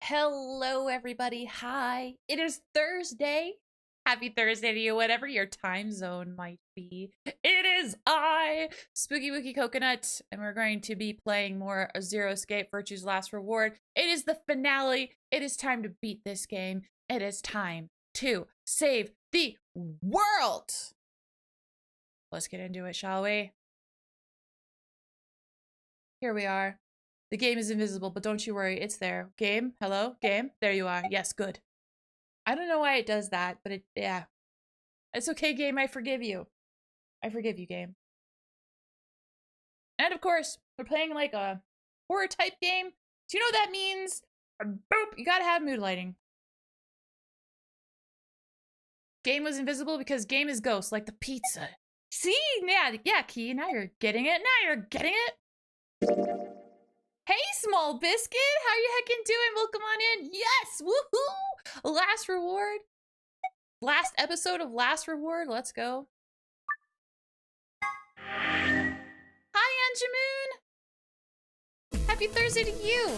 Hello, everybody. Hi. It is Thursday. Happy Thursday to you, whatever your time zone might be. It is I, Spooky Wookie Coconut, and we're going to be playing more Zero Escape Virtue's Last Reward. It is the finale. It is time to beat this game. It is time to save the world. Let's get into it, shall we? Here we are. The game is invisible, but don't you worry, it's there. Game? Hello? Game? There you are. Yes, good. I don't know why it does that, but yeah. It's okay, game, I forgive you. I forgive you, game. And of course, we're playing like a horror type game. Do you know what that means? Boop, you gotta have mood lighting. Game was invisible because game is ghost, like the pizza. See? Yeah, Key, now you're getting it. Now you're getting it. Hey, Small Biscuit, how you heckin' doing? Welcome on in. Yes, woohoo! Last reward. Last episode of Last Reward. Let's go. Hi, Anjamoon. Happy Thursday to you.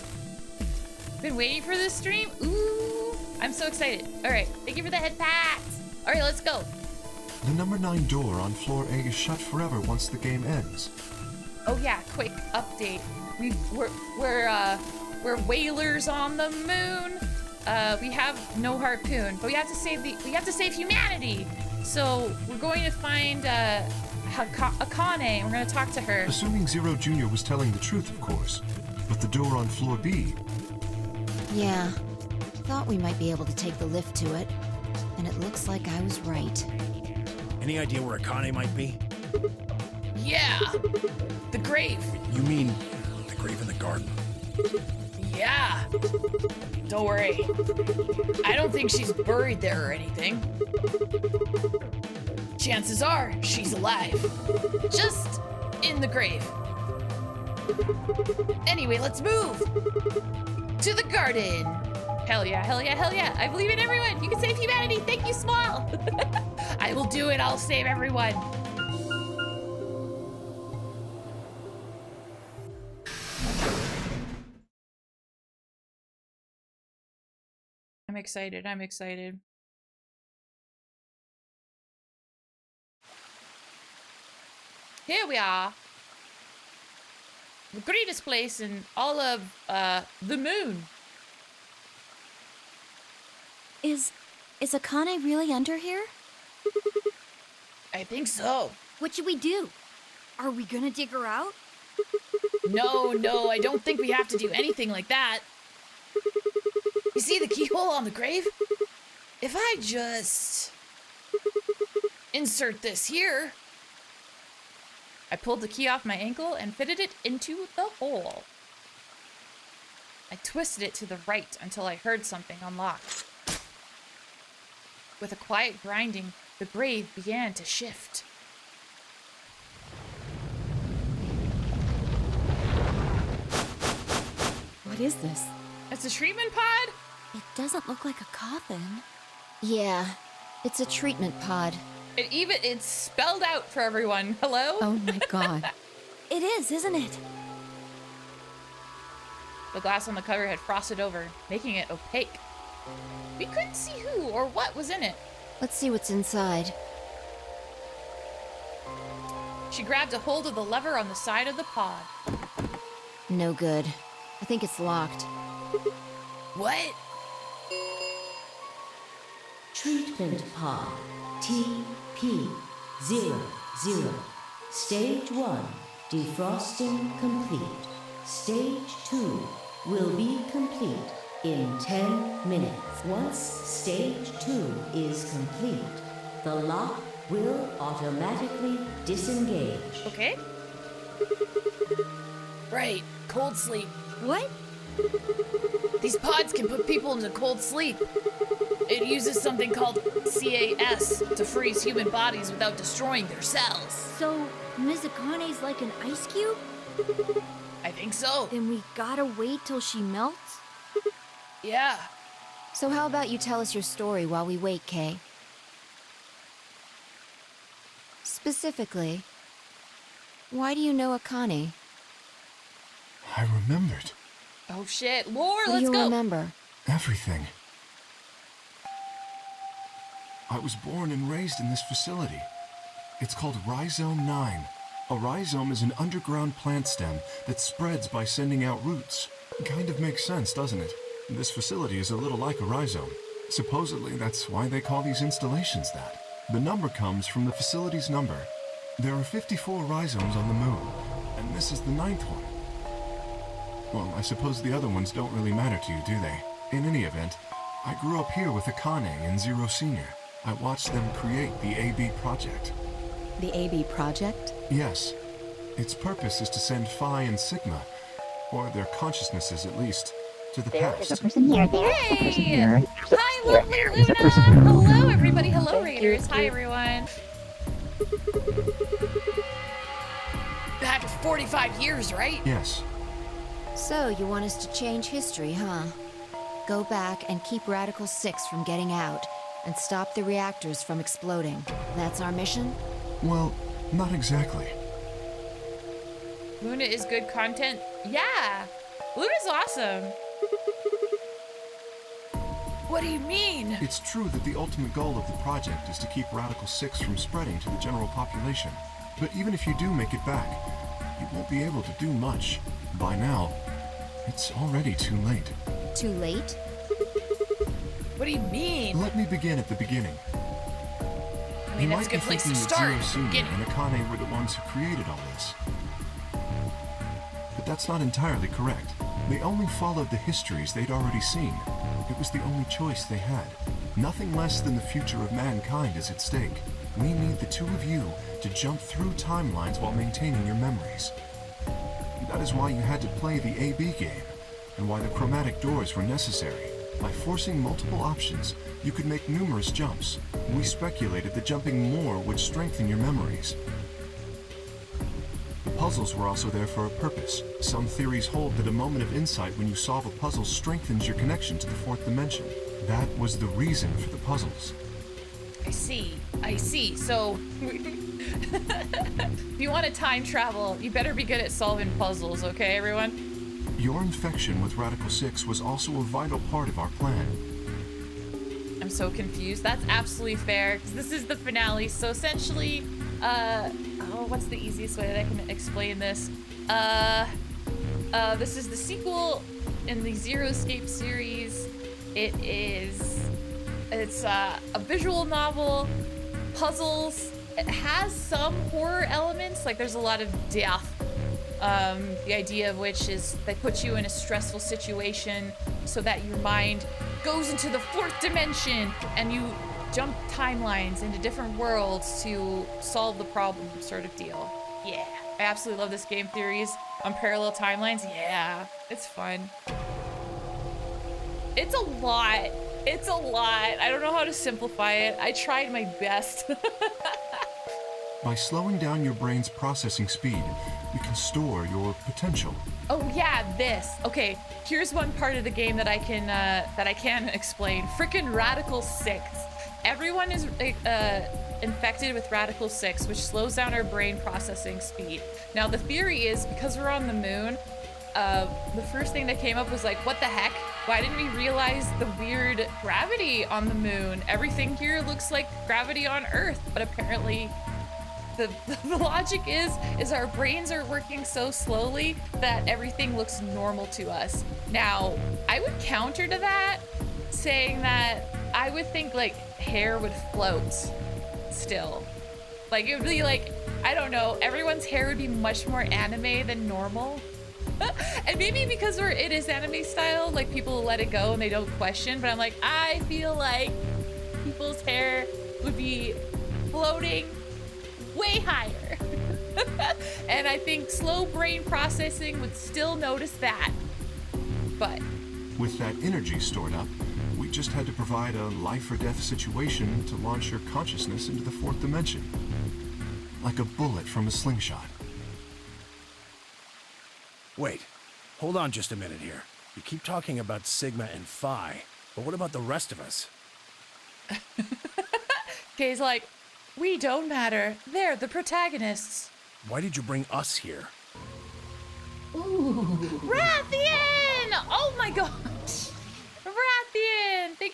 Been waiting for this stream. Ooh, I'm so excited. All right, thank you for the head pats. All right, let's go. The number 9 door on floor A is shut forever once the game ends. Oh yeah, quick update. We're whalers on the moon. We have no harpoon, but we have to save humanity. So we're going to find Akane. We're going to talk to her. Assuming Zero Jr. was telling the truth, of course. But the door on floor B. Yeah, thought we might be able to take the lift to it, and it looks like I was right. Any idea where Akane might be? Yeah, the grave. You mean the grave in the garden? Yeah. Don't worry. I don't think she's buried there or anything. Chances are she's alive. Just in the grave. Anyway, let's move to the garden. Hell yeah, hell yeah, hell yeah. I believe in everyone. You can save humanity. Thank you, Small. I will do it. I'll save everyone. I'm excited. I'm excited. Here we are. The greatest place in all of the moon. Is Akane really under here? I think so. What should we do? Are we gonna dig her out? No, I don't think we have to do anything like that. You see the keyhole on the grave? If I just insert this here, I pulled the key off my ankle and fitted it into the hole. I twisted it to the right until I heard something unlock. With a quiet grinding, the grave began to shift. What is this? It's a treatment pod? It doesn't look like a coffin. Yeah, it's a treatment pod. It's spelled out for everyone. Hello? Oh my god. It is, isn't it? The glass on the cover had frosted over, making it opaque. We couldn't see who or what was in it. Let's see what's inside. She grabbed a hold of the lever on the side of the pod. No good. I think it's locked. What? Treatment pod TP00. Stage 1 defrosting complete. Stage 2 will be complete in 10 minutes. Once stage 2 is complete, the lock will automatically disengage. Okay. Right, cold sleep. What? These pods can put people into cold sleep. It uses something called CAS to freeze human bodies without destroying their cells. So, Ms. Akane's like an ice cube? I think so. Then we gotta wait till she melts? Yeah. So how about you tell us your story while we wait, Kay? Specifically, why do you know Akane? I remembered. Oh shit. Lore, What do let's you go. remember? Everything. I was born and raised in this facility. It's called Rhizome 9. A rhizome is an underground plant stem that spreads by sending out roots. Kind of makes sense, doesn't it? This facility is a little like a rhizome. Supposedly, that's why they call these installations that. The number comes from the facility's number. There are 54 rhizomes on the moon, and this is the 9th one. Well, I suppose the other ones don't really matter to you, do they? In any event, I grew up here with Akane and Zero Senior. I watched them create the AB Project. The AB Project? Yes. Its purpose is to send Phi and Sigma, or their consciousnesses at least, to the past. Hey! Hi, lovely Luna! Hello, everybody. Hello, Raiders. Hi, everyone. After 45 years, right? Yes. So, you want us to change history, huh? Go back and keep Radical 6 from getting out, and stop the reactors from exploding. That's our mission? Well, not exactly. Luna is good content. Yeah! Luna's awesome. What do you mean? It's true that the ultimate goal of the project is to keep Radical 6 from spreading to the general population. But even if you do make it back, you won't be able to do much. By now, it's already too late. Too late? What do you mean? Let me begin at the beginning. I mean, You that's a might be good place to thinking that start. Zero Senior Beginning. and Akane were the ones who created all this. But that's not entirely correct. They only followed the histories they'd already seen. It was the only choice they had. Nothing less than the future of mankind is at stake. We need the two of you to jump through timelines while maintaining your memories. That is why you had to play the AB game, and why the chromatic doors were necessary. By forcing multiple options, you could make numerous jumps. We speculated that jumping more would strengthen your memories. The puzzles were also there for a purpose. Some theories hold that a moment of insight when you solve a puzzle strengthens your connection to the fourth dimension. That was the reason for the puzzles. I see. I see. So, if you want to time travel, you better be good at solving puzzles, okay, everyone? Your infection with Radical 6 was also a vital part of our plan. I'm so confused. That's absolutely fair, because this is the finale. So essentially, what's the easiest way that I can explain this? This is the sequel in the Zero Escape series. It's a visual novel, puzzles. It has some horror elements, like there's a lot of death. The idea of which is they put you in a stressful situation so that your mind goes into the fourth dimension and you jump timelines into different worlds to solve the problem, sort of deal. Yeah, I absolutely love this game theories on parallel timelines. Yeah, it's fun. It's a lot. It's a lot. I don't know how to simplify it. I tried my best. By slowing down your brain's processing speed, you can store your potential. Oh yeah, this. Okay, here's one part of the game that I can explain. Frickin' Radical 6. Everyone is infected with Radical 6, which slows down our brain processing speed. Now the theory is because we're on the moon, the first thing that came up was like, what the heck? Why didn't we realize the weird gravity on the moon? Everything here looks like gravity on Earth, but apparently the logic is our brains are working so slowly that everything looks normal to us. Now, I would counter to that saying that I would think like hair would float still. Like it would be like, I don't know, everyone's hair would be much more anime than normal. And maybe because it is anime style, like people let it go and they don't question, but I'm like, I feel like people's hair would be floating way higher. And I think slow brain processing would still notice that. But With that energy stored up, we just had to provide a life or death situation to launch your consciousness into the fourth dimension. Like a bullet from a slingshot. Wait, hold on just a minute here. You keep talking about Sigma and Phi, but what about the rest of us? Kay's like, we don't matter. They're the protagonists. Why did you bring us here? Rathian! Oh my gosh!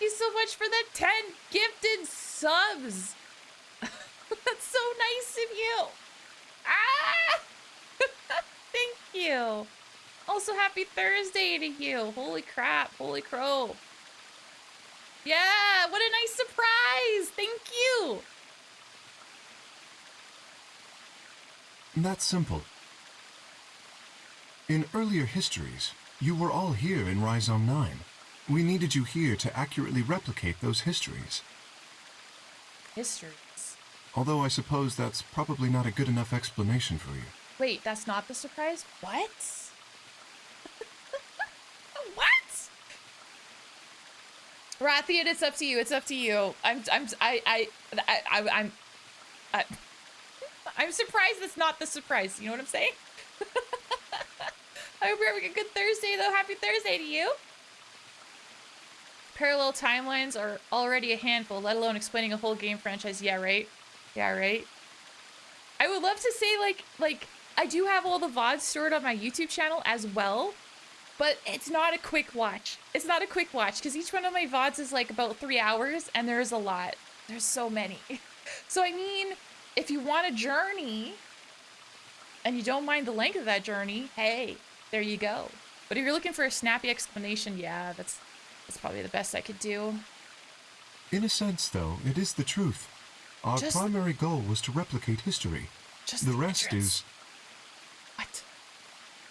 thank you so much for the 10 gifted subs. That's so nice of you. Ah! Thank you. Also, happy Thursday to you. Holy crap. Holy crow. Yeah, what a nice surprise. Thank you. That's simple. In earlier histories, you were all here in Rhizome 9. We needed you here to accurately replicate those histories. Histories. Although I suppose that's probably not a good enough explanation for you. Wait, that's not the surprise? What? What? Rathian, it's up to you. It's up to you. I'm surprised that's not the surprise. You know what I'm saying? I hope you're having a good Thursday, though. Happy Thursday to you. Parallel timelines are already a handful, let alone explaining a whole game franchise. Yeah, right? Yeah, right? I would love to say, like, I do have all the VODs stored on my YouTube channel as well, but it's not a quick watch. It's not a quick watch, because each one of my VODs is, like, about 3 hours, and there's a lot. There's so many. So, I mean, if you want a journey, and you don't mind the length of that journey, hey, there you go. But if you're looking for a snappy explanation, yeah, that's probably the best I could do. In a sense, though, it is the truth. Our primary goal was to replicate history. Just the rest is... What?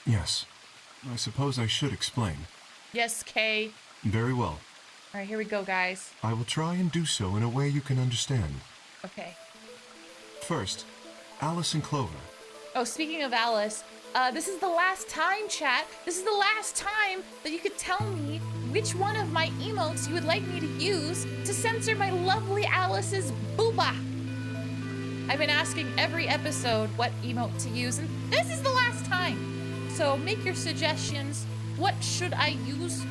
Yes. I suppose I should explain. Yes, Kay. Very well. All right, here we go, guys. I will try and do so in a way you can understand. Okay. First, Alice and Clover. Oh, speaking of Alice, this is the last time, chat. This is the last time that you could tell me which one of my emotes you would like me to use to censor my lovely Alice's booba. I've been asking every episode what emote to use, and this is the last time. So make your suggestions. What should I use?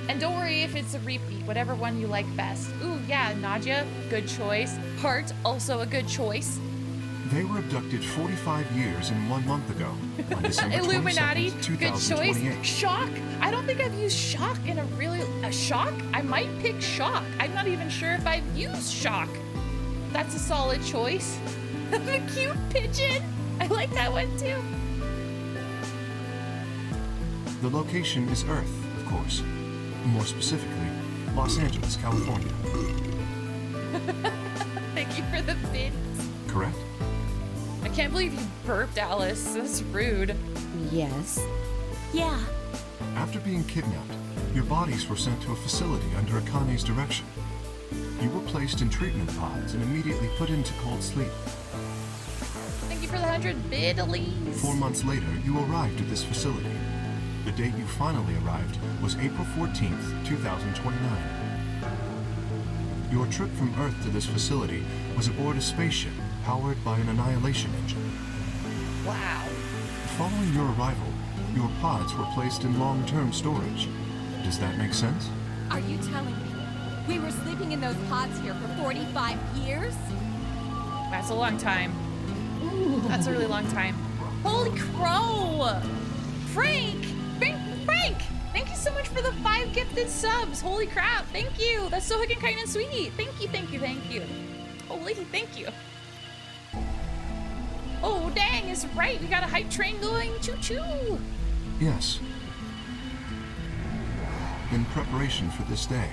And don't worry if it's a repeat, whatever one you like best. Ooh, yeah, Nadia, good choice. Heart, also a good choice. They were abducted 45 years and 1 month ago, on December Illuminati, 22nd, good choice. 2028. Shock, I don't think I've used Shock in a Shock? I might pick Shock. I'm not even sure if I've used Shock. That's a solid choice. The cute pigeon, I like that one too. The location is Earth, of course. More specifically, Los Angeles, California. Thank you for the bits. Correct? I can't believe you burped, Alice. That's rude. Yes. Yeah. After being kidnapped, your bodies were sent to a facility under Akane's direction. You were placed in treatment pods and immediately put into cold sleep. Thank you for the 100 biddies. 4 months later, you arrived at this facility. The date you finally arrived was April 14th, 2029. Your trip from Earth to this facility was aboard a spaceship powered by an annihilation engine. Wow. Following your arrival, your pods were placed in long-term storage. Does that make sense? Are you telling me we were sleeping in those pods here for 45 years? That's a long time. That's a really long time. Holy crow! Frank! Frank! Thank you so much for the 5 gifted subs. Holy crap, thank you. That's so hooking, kind, and sweet. Thank you, thank you, thank you. Holy, thank you. Oh, dang, it's right. We got a hype train going. Choo-choo. Yes. In preparation for this day.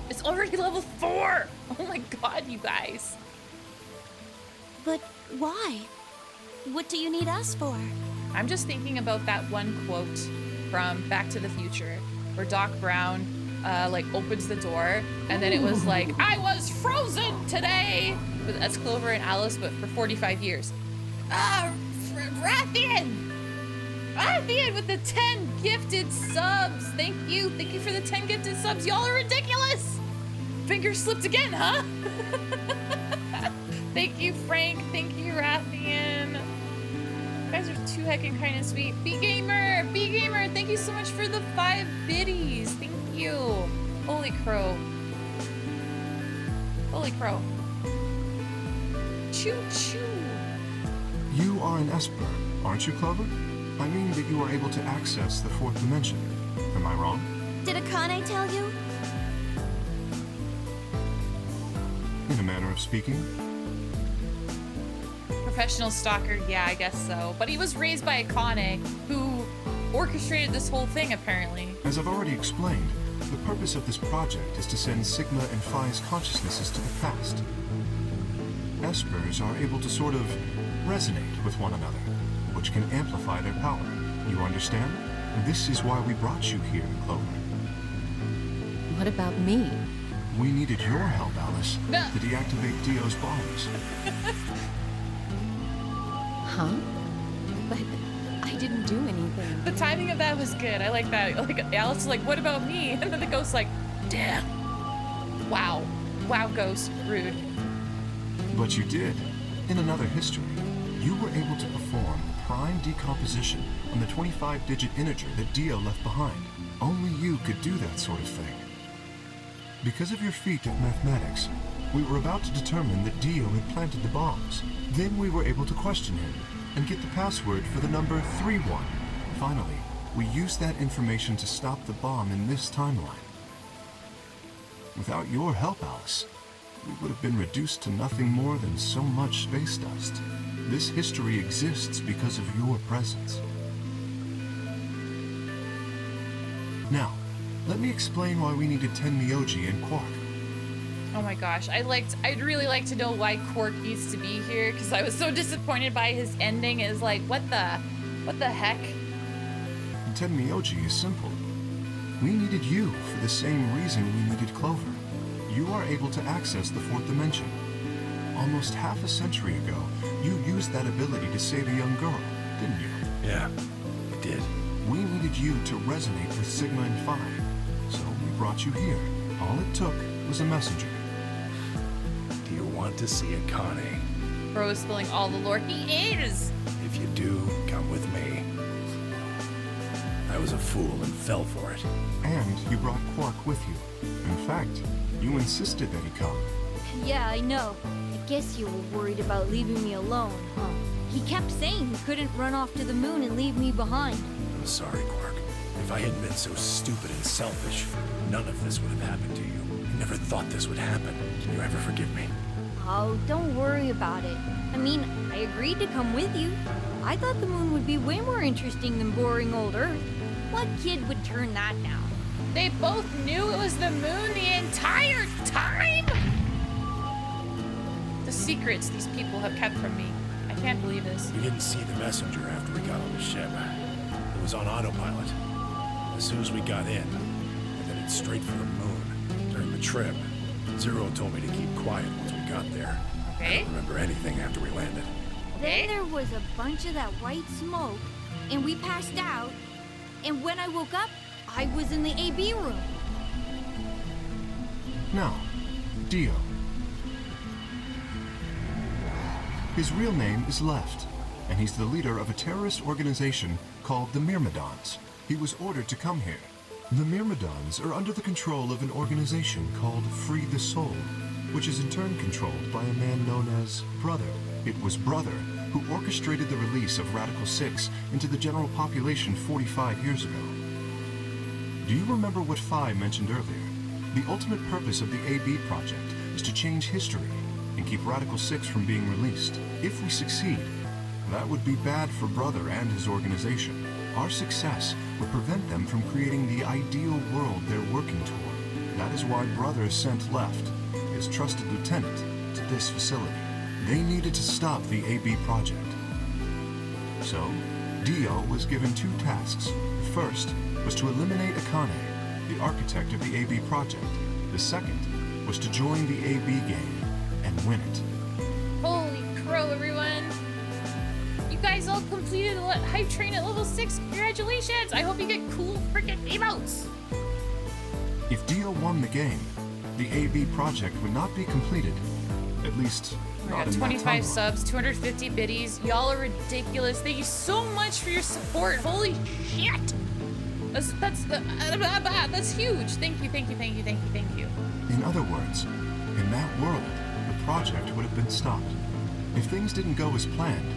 It's already level 4. Oh my god, you guys. But why? What do you need us for? I'm just thinking about that one quote from Back to the Future where Doc Brown opens the door and then it was like, I was frozen today. But that's Clover and Alice, but for 45 years. Rathian! Rathian with the 10 gifted subs. Thank you. Thank you for the 10 gifted subs. Y'all are ridiculous. Finger slipped again, huh? Thank you, Frank. Thank you, Rathian. You guys are too heckin' kind of sweet. B-Gamer! B-Gamer, thank you so much for the 5 biddies. Thank you. Holy crow. Holy crow. Choo-choo. You are an Esper, aren't you, Clover? I mean that you are able to access the 4th dimension. Am I wrong? Did Akane tell you? in a manner of speaking. Professional stalker, yeah, I guess so. But he was raised by Akane, who orchestrated this whole thing, apparently. As I've already explained, the purpose of this project is to send Sigma and Phi's consciousnesses to the past. Espers are able to sort of resonate with one another, which can amplify their power. You understand? This is why we brought you here, Clover. What about me? We needed your help, Alice, No. to deactivate Dio's bombs. Huh? But I didn't do anything. The timing of that was good. I like that. Like Alice is like, what about me? And then the ghost's like, damn. Wow. Wow, ghost. Rude. But you did. In another history, you were able to perform the prime decomposition on the 25-digit integer that Dio left behind. Only you could do that sort of thing. Because of your feat at mathematics, we were about to determine that Dio had planted the bombs. Then we were able to question him and get the password for the number 31. Finally, we used that information to stop the bomb in this timeline. Without your help, Alice, we would have been reduced to nothing more than so much space dust. This history exists because of your presence. Now, let me explain why we needed Tenmyoji and Quark. Oh my gosh. I'd really like to know why Quark needs to be here, because I was so disappointed by his ending. It was like, what the heck? Tenmyoji is simple. We needed you for the same reason we needed Clover. You are able to access the fourth dimension. Almost half a century ago, you used that ability to save a young girl, didn't you? Yeah, I did. We needed you to resonate with Sigma and Phi, so we brought you here. All it took was a messenger. Do you want to see Akane? Bro is spilling all the lore. He is! If you do, come with me. I was a fool and fell for it. And you brought Quark with you. In fact, you insisted that he come. Yeah, I know. I guess you were worried about leaving me alone, huh? He kept saying he couldn't run off to the moon and leave me behind. I'm sorry, Quark. If I hadn't been so stupid and selfish, none of this would have happened to you. I never thought this would happen. Can you ever forgive me? Oh, don't worry about it. I mean, I agreed to come with you. I thought the moon would be way more interesting than boring old Earth. What kid would turn that down? They both knew it was the moon the entire time? The secrets these people have kept from me. I can't believe this. We didn't see the messenger after we got on the ship. It was on autopilot. As soon as we got in, and then it's straight for the moon. During the trip, Zero told me to keep quiet once we got there. I Okay. don't remember anything after we landed. Okay. Then there was a bunch of that white smoke, and we passed out. And when I woke up, I was in the AB room. Now, Dio. His real name is Left, and he's the leader of a terrorist organization called the Myrmidons. He was ordered to come here. The Myrmidons are under the control of an organization called Free the Soul, which is in turn controlled by a man known as Brother. It was Brother who orchestrated the release of Radical 6 into the general population 45 years ago. Do you remember what Phi mentioned earlier? The ultimate purpose of the AB project is to change history and keep Radical 6 from being released. If we succeed, that would be bad for Brother and his organization. Our success would prevent them from creating the ideal world they're working toward. That is why Brother sent Left, his trusted lieutenant, to this facility. They needed to stop the AB project. So, Dio was given two tasks. The first was to eliminate Akane, the architect of the AB project. The second was to join the AB game and win it. Holy crow, everyone. You guys all completed the hype train at level 6. Congratulations. I hope you get cool freaking emotes. If Dio won the game, the AB project would not be completed. At least, We not got in that 25 timeline. subs, 250 biddies. Y'all are ridiculous. Thank you so much for your support. Holy shit. That's huge. Thank you, thank you, thank you, thank you, thank you. In other words, in that world, the project would have been stopped. If things didn't go as planned,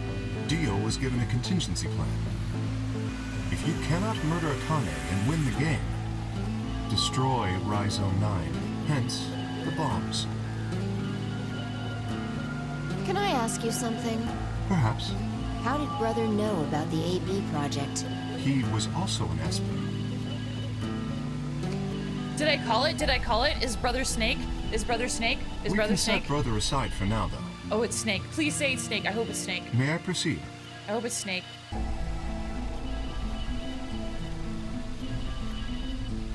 Dio was given a contingency plan. If you cannot murder Akane and win the game, destroy Rhizome 9, hence the bombs. ask you something? Perhaps. How did Brother know about the AB project? He was also an Esper. Did I call it? Did I call it? Is Brother Snake? Is Brother Snake? Is We Brother can Snake? set Brother aside for now, though. Oh, it's Snake. Please say it's Snake. I hope it's Snake. May I proceed? I hope it's Snake.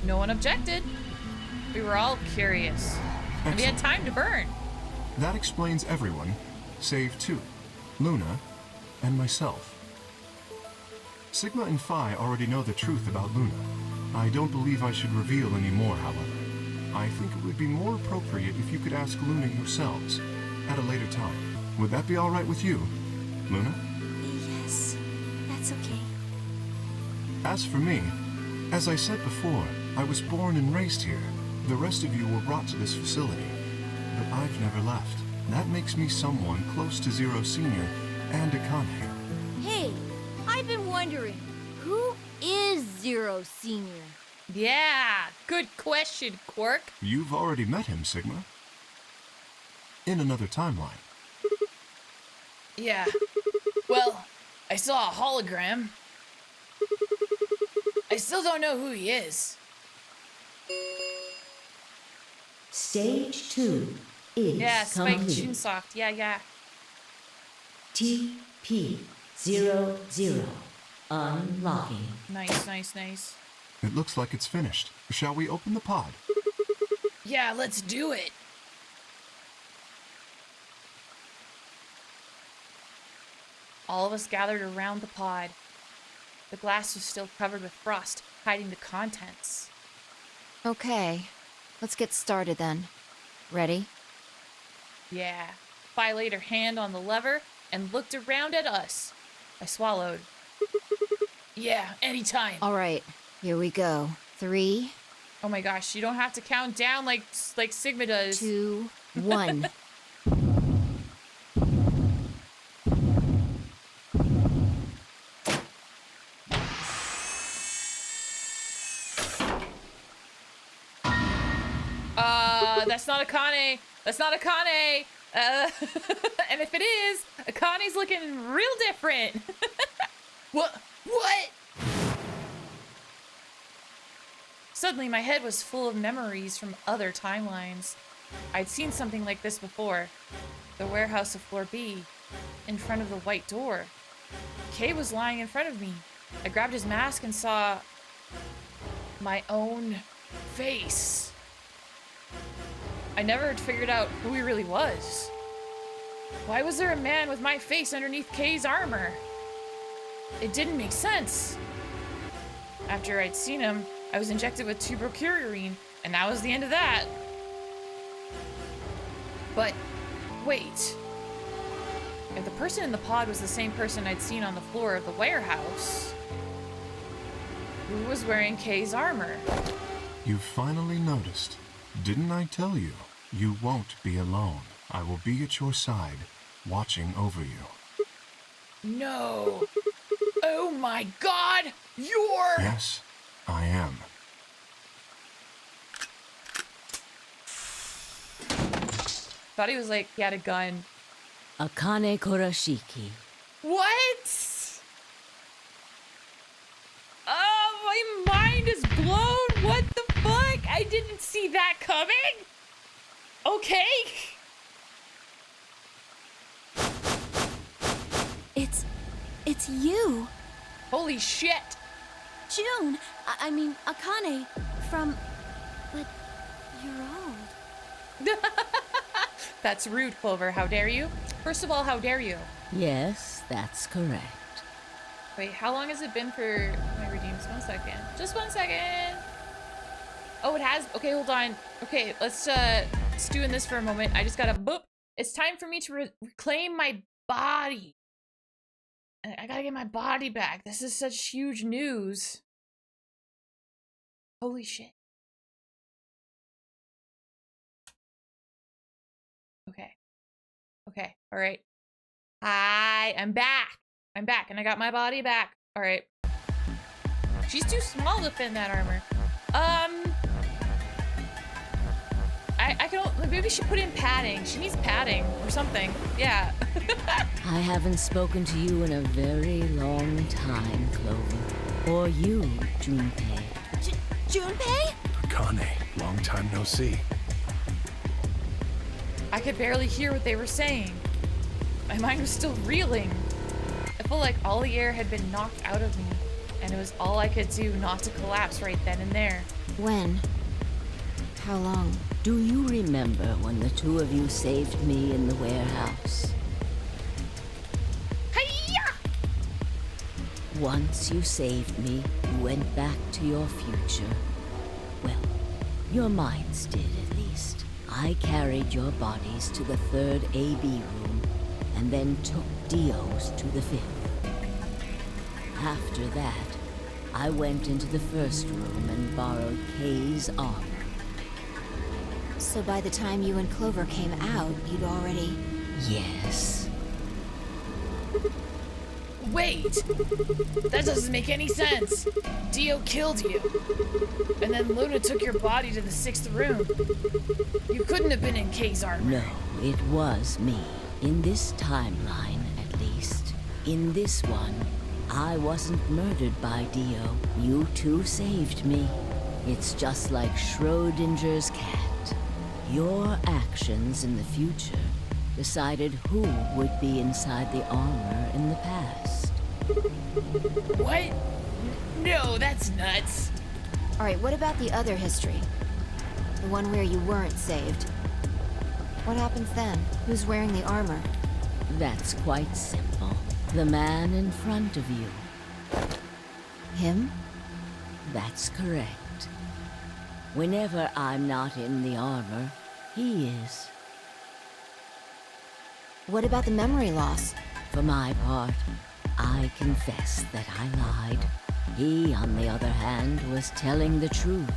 No one objected. We were all curious. And we had Excellent. time to burn. That explains everyone, save two, Luna and myself. Sigma and Phi already know the truth about Luna. I don't believe I should reveal any more, however. I think it would be more appropriate if you could ask Luna yourselves at a later time. Would that be all right with you, Luna? Yes, that's okay. As for me, as I said before, I was born and raised here. The rest of you were brought to this facility, but I've never left. That makes me someone close to Zero Senior and Akane. Hey, I've been wondering, who is Zero Senior? Yeah, good question, Quark. You've already met him, Sigma. In another timeline. Yeah. Well, I saw a hologram. I still don't know who he is. Stage 2 is Yeah, Spike complete. Chunsoft. Yeah. TP00 unlocking. Nice. It looks like it's finished. Shall we open the pod? Yeah, let's do it. All of us gathered around the pod. The glass was still covered with frost, hiding the contents. Okay, let's get started then. Ready? Yeah. Phi laid her hand on the lever and looked around at us. I swallowed. Yeah, anytime. All right, here we go. 3, Oh my gosh, you don't have to count down like Sigma does. 2, 1. That's not Akane. That's not Akane. And if it is, Akane's looking real different. What? Suddenly, my head was full of memories from other timelines. I'd seen something like this before. The warehouse of Floor B, in front of the white door. Kay was lying in front of me. I grabbed his mask and saw my own face. I never had figured out who he really was. Why was there a man with my face underneath Kay's armor? It didn't make sense. After I'd seen him, I was injected with tubercularine, and that was the end of that. But, wait. If the person in the pod was the same person I'd seen on the floor of the warehouse, who was wearing Kay's armor? You've finally noticed. Didn't I tell you? You won't be alone. I will be at your side, watching over you. No. Oh my god! You're... Yes, I am. Thought he was like, he had a gun. Akane Kurashiki. What? Oh, my mind is blown. What the fuck? I didn't see that coming. Okay. It's you. Holy shit. June. I mean, Akane. But you're old. That's rude, Clover. How dare you? First of all, how dare you? Yes, that's correct. Wait, how long has it been for my redeems? 1 second. Just 1 second. Oh, it has. Okay, hold on. Okay, let's stew in this for a moment. I just gotta boop. It's time for me to reclaim my body. I gotta get my body back. This is such huge news. Holy shit. Okay. All right. Hi, I'm back. I'm back, and I got my body back. All right. She's too small to fit in that armor. I can. Maybe she put in padding. She needs padding or something. Yeah. I haven't spoken to you in a very long time, Clover. Or you, Junpei. Junpei? Akane, long time no see. I could barely hear what they were saying. My mind was still reeling. I felt like all the air had been knocked out of me, and it was all I could do not to collapse right then and there. When? How long? Do you remember when the two of you saved me in the warehouse? Hiya! Once you saved me, you went back to your future. Well, your minds did at least. I carried your bodies to the third AB room, and then took Dio's to the fifth. After that, I went into the first room and borrowed Kay's armor. So by the time you and Clover came out, you'd already... Yes. Wait! That doesn't make any sense. Dio killed you. And then Luna took your body to the 6th room. You couldn't have been in Kay's armor. No, it was me. In this timeline, at least. In this one, I wasn't murdered by Dio. You two saved me. It's just like Schrodinger's cat. Your actions in the future decided who would be inside the armor in the past. What? No, that's nuts. Alright, what about the other history? The one where you weren't saved. What happens then? Who's wearing the armor? That's quite simple. The man in front of you. Him? That's correct. Whenever I'm not in the armor, he is. What about the memory loss? For my part, I confess that I lied. He, on the other hand, was telling the truth.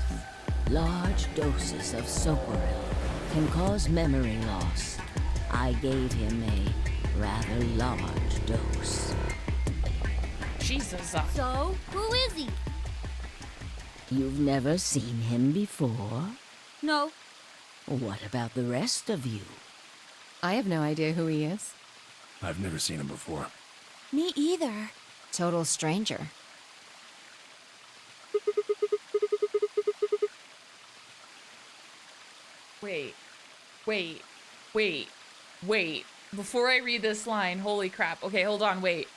Large doses of Socoril can cause memory loss. I gave him a rather large dose. Jesus. So, who is he? You've never seen him before? No. What about the rest of you? I have no idea who he is. I've never seen him before. Me either. Total stranger. Wait. Before I read this line, holy crap. Okay, hold on, wait.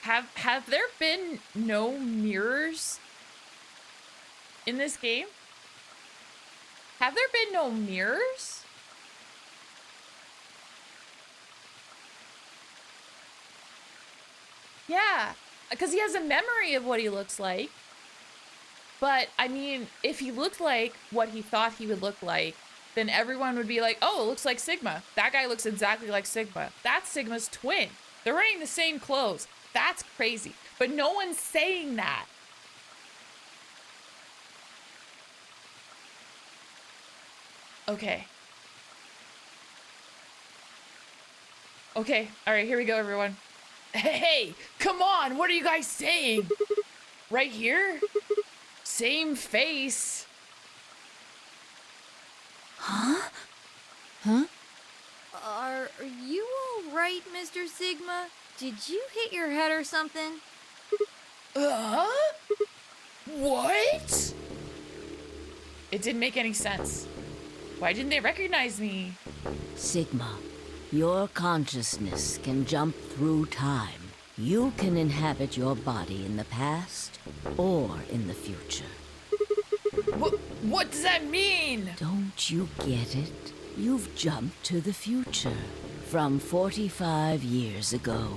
Have there been no mirrors in this game? Have there been no mirrors? Yeah, because he has a memory of what he looks like. But, I mean, if he looked like what he thought he would look like, then everyone would be like, oh, it looks like Sigma. That guy looks exactly like Sigma. That's Sigma's twin. They're wearing the same clothes. That's crazy. But no one's saying that. Okay. Okay, all right, here we go, everyone. Hey, come on, what are you guys saying? Right here? Same face. Huh? Are you all right, Mr. Sigma? Did you hit your head or something? What? It didn't make any sense. Why didn't they recognize me? Sigma, your consciousness can jump through time. You can inhabit your body in the past or in the future. What does that mean? Don't you get it? You've jumped to the future from 45 years ago.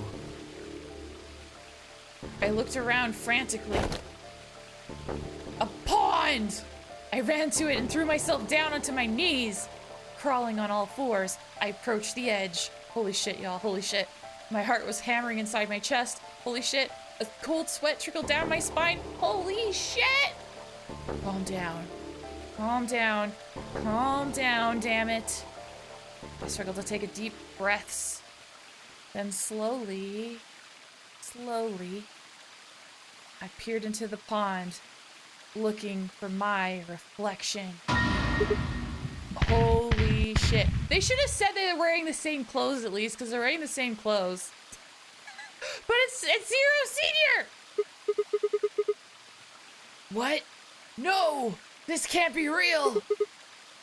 I looked around frantically. A pond! I ran to it and threw myself down onto my knees. Crawling on all fours, I approached the edge. Holy shit, y'all, holy shit. My heart was hammering inside my chest. Holy shit, a cold sweat trickled down my spine. Holy shit! Calm down. Calm down. Calm down, damn it. I struggled to take a deep breaths. Then slowly, I peered into the pond, looking for my reflection. Holy shit. They should have said they were wearing the same clothes at least, because they're wearing the same clothes. But it's Zero Senior! What? No! This can't be real!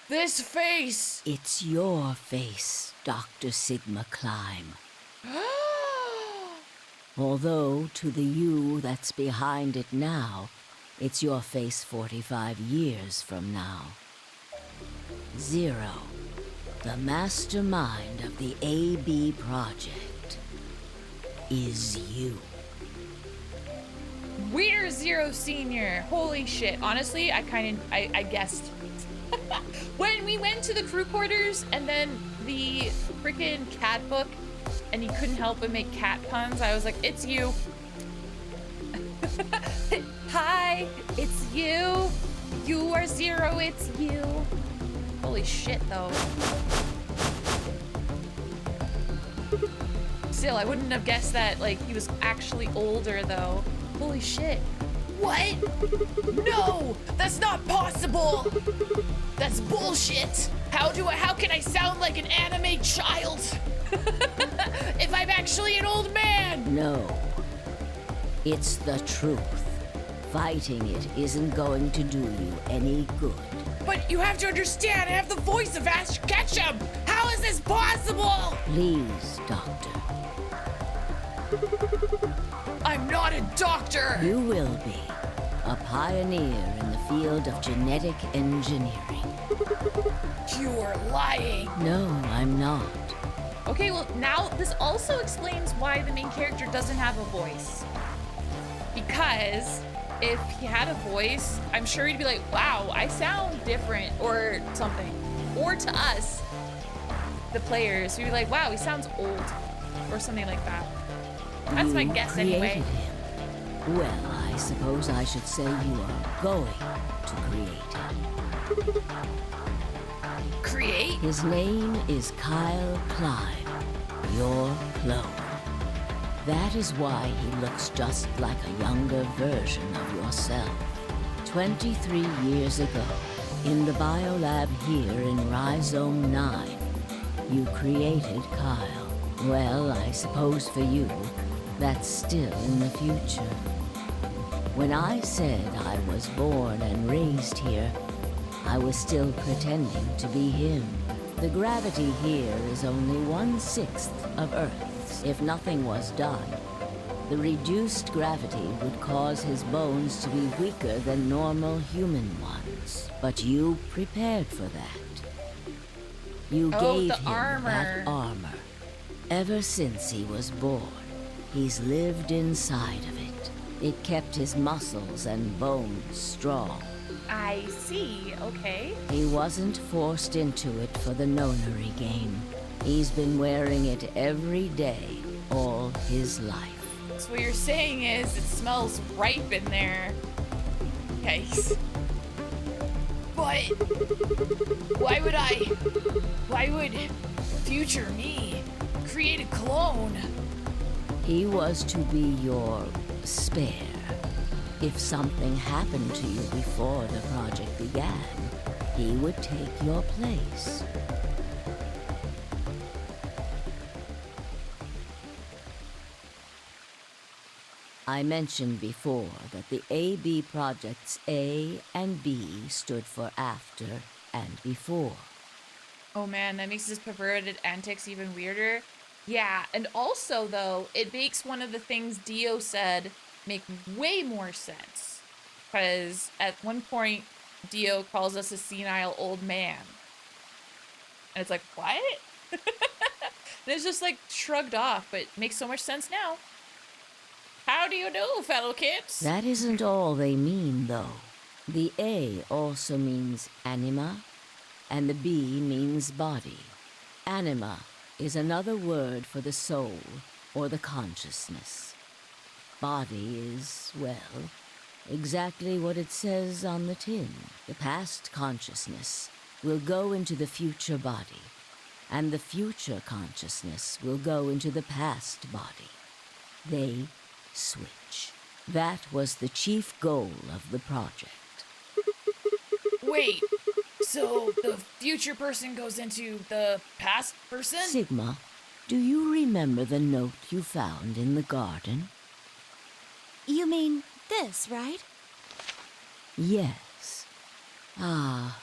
This face! It's your face, Dr. Sigma Climb. Although, to the you that's behind it now, it's your face 45 years from now. Zero, the mastermind of the AB project, is you. We're Zero Senior. Holy shit. Honestly, I guessed. When we went to the crew quarters and then the freaking cat book and you couldn't help but make cat puns, I was like, it's you. Hi, it's you. You are Zero, it's you. Holy shit, though. Still, I wouldn't have guessed that, like, he was actually older, though. Holy shit. What? No! That's not possible! That's bullshit! How can I sound like an anime child? If I'm actually an old man! No. It's the truth. Fighting it isn't going to do you any good. But you have to understand, I have the voice of Ash Ketchum! How is this possible? Please, Doctor. I'm not a doctor! You will be. A pioneer in the field of genetic engineering. You are lying. No, I'm not. Okay, well, now this also explains why the main character doesn't have a voice. Because if he had a voice, I'm sure he'd be like, wow, I sound different or something. Or to us, the players, we'd be like, wow, he sounds old or something like that. That's my guess anyway. Him. Well, I suppose I should say you are going to create him. Create? His name is Kyle Climb, your clone. That is why he looks just like a younger version of yourself. 23 years ago, in the biolab here in Rhizome 9, you created Kyle. Well, I suppose for you, that's still in the future. When I said I was born and raised here, I was still pretending to be him. The gravity here is only 1/6 of Earth's. If nothing was done, the reduced gravity would cause his bones to be weaker than normal human ones. But you prepared for that. You gave him that armor. Ever since he was born, he's lived inside of it. It kept his muscles and bones strong. I see, okay. He wasn't forced into it for the nonary game. He's been wearing it every day, all his life. So what you're saying is it smells ripe in there. Yikes. But why would future me create a clone? He was to be your spare. If something happened to you before the project began, he would take your place. I mentioned before that the AB projects A and B stood for after and before. Oh man, that makes his perverted antics even weirder. Yeah, and also though, it makes one of the things Dio said make way more sense. Because at one point, Dio calls us a senile old man. And it's like, what? And it's just like shrugged off, but makes so much sense now. How do you do, fellow kids? That isn't all they mean, though. The A also means anima, and the B means body. Anima is another word for the soul, or the consciousness. Body is, well, exactly what it says on the tin. The past consciousness will go into the future body, and the future consciousness will go into the past body. They switch. That was the chief goal of the project. Wait, So the future person goes into the past person? Sigma, do you remember the note you found in the garden? You mean this, right? Yes. Ah,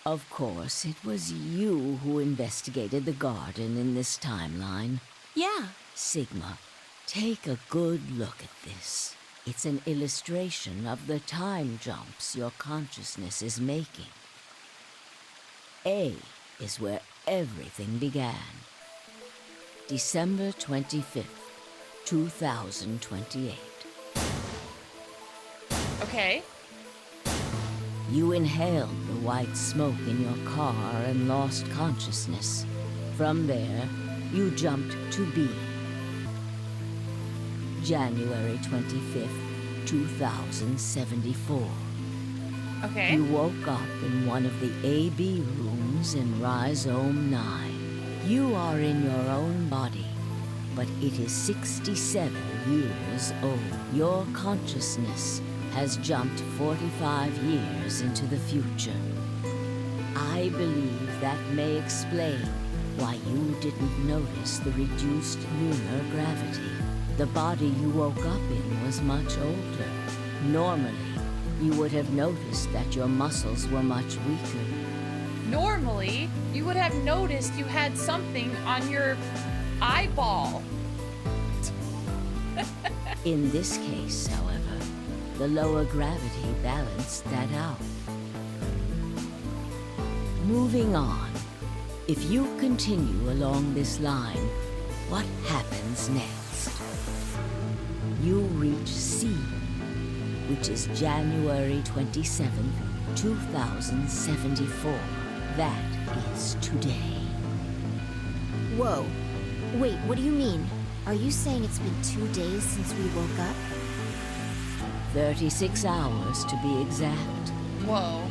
of course, it was you who investigated the garden in this timeline. Yeah. Sigma, take a good look at this. It's an illustration of the time jumps your consciousness is making. A is where everything began. December 25th, 2028. Okay. You inhaled the white smoke in your car and lost consciousness. From there, you jumped to B. January 25th, 2074. Okay. You woke up in one of the AB rooms in Rhizome 9. You are in your own body, but it is 67 years old. Your consciousness has jumped 45 years into the future. I believe that may explain why you didn't notice the reduced lunar gravity. The body you woke up in was much older. Normally, you would have noticed that your muscles were much weaker. Normally, you would have noticed you had something on your eyeball. In this case, however, the lower gravity balanced that out. Moving on, if you continue along this line, what happens next? You reach C, which is January 27th, 2074. That is today. Whoa. Wait, what do you mean? Are you saying it's been 2 days since we woke up? 36 hours to be exact. Whoa.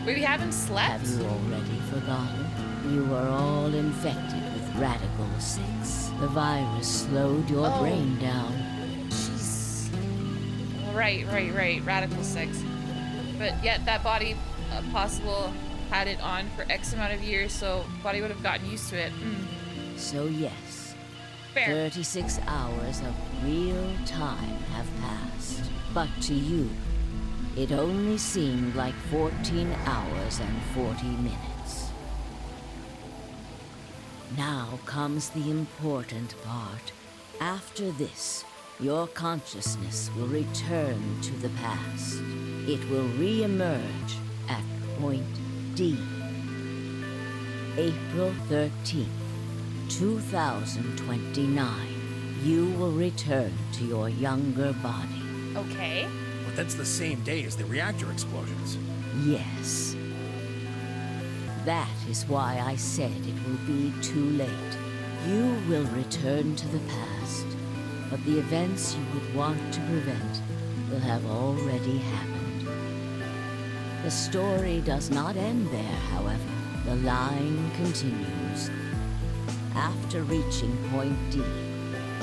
We haven't slept? Have you already forgotten? You were all infected with Radical 6. The virus slowed your Oh. brain down. Jeez. Right. Radical 6. But yet that body possible had it on for X amount of years, so body would have gotten used to it. So yes, Fair. 36 hours of real time have passed. But to you, it only seemed like 14 hours and 40 minutes. Now comes the important part. After this, your consciousness will return to the past. It will re-emerge at point D. April 13th, 2029. You will return to your younger body. Okay. But that's the same day as the reactor explosions. Yes. That is why I said it will be too late. You will return to the past, but the events you would want to prevent will have already happened. The story does not end there, however. The line continues. After reaching point D,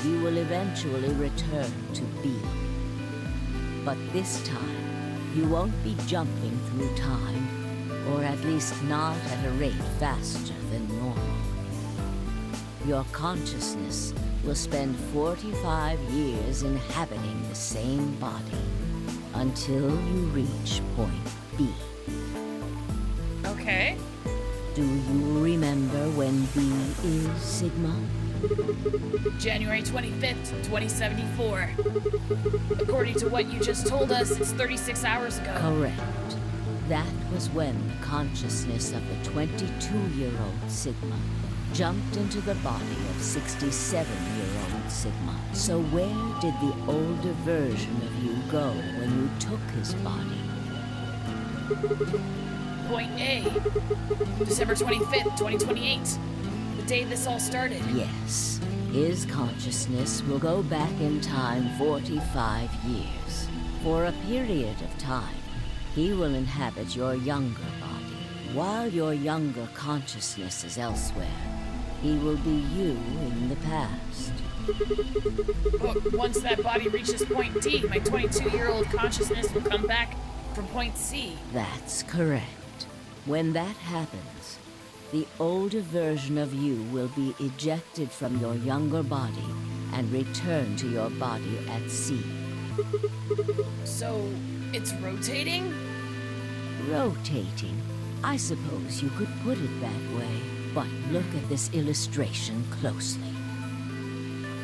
you will eventually return to B. But this time, you won't be jumping through time, or at least not at a rate faster than normal. Your consciousness will spend 45 years inhabiting the same body until you reach point B. Okay. Do you remember when B is, Sigma? January 25th, 2074. According to what you just told us, it's 36 hours ago. Correct. That was when the consciousness of the 22-year-old Sigma jumped into the body of 67-year-old Sigma. So where did the older version of you go when you took his body? Point A. December 25th, 2028. The day this all started. Yes, his consciousness will go back in time 45 years. For a period of time, he will inhabit your younger body. While your younger consciousness is elsewhere, he will be you in the past. Once that body reaches point D, my 22-year-old consciousness will come back from point C. That's correct. When that happens, the older version of you will be ejected from your younger body and return to your body at sea. So, it's rotating? Rotating. I suppose you could put it that way. But look at this illustration closely.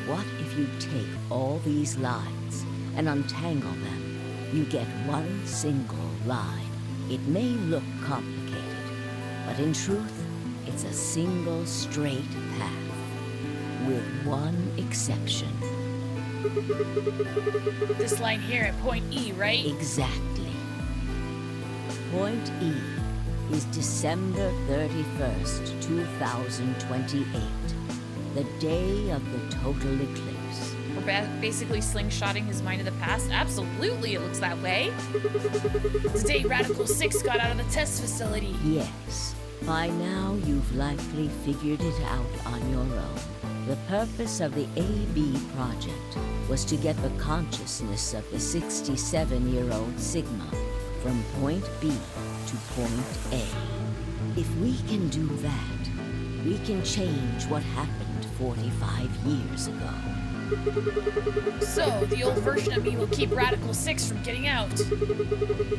What if you take all these lines and untangle them? You get one single line. It may look complicated, but in truth, it's a single straight path, with one exception. This line here at point E, right? Exactly. Point E is December 31st, 2028, the day of the total eclipse. We're basically slingshotting his mind to the past? Absolutely, it looks that way. The day Radical 6 got out of the test facility. Yes. By now, you've likely figured it out on your own. The purpose of the AB project was to get the consciousness of the 67-year-old Sigma from point B to point A. If we can do that, we can change what happened 45 years ago. So, the old version of me will keep Radical 6 from getting out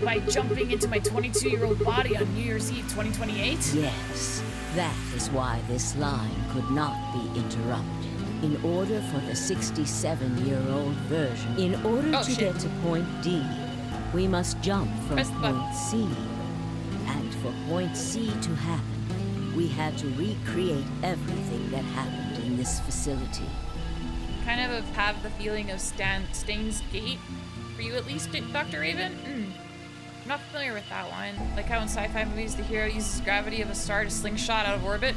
by jumping into my 22-year-old body on New Year's Eve 2028? Yes, that is why this line could not be interrupted. In order for the 67-year-old version, in order to get to point D, we must jump from point C. And for point C to happen, we had to recreate everything that happened in this facility. Kind of have the feeling of Steins Gate, for you at least, Dr. Raven? I'm not familiar with that one. Like how in sci-fi movies the hero uses gravity of a star to slingshot out of orbit.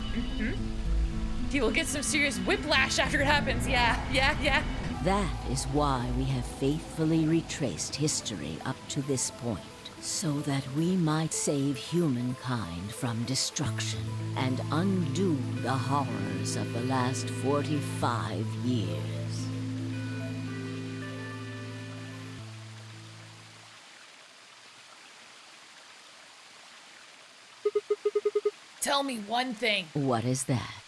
He will get some serious whiplash after it happens. Yeah. That is why we have faithfully retraced history up to this point, so that we might save humankind from destruction and undo the horrors of the last 45 years. Tell me one thing. What is that?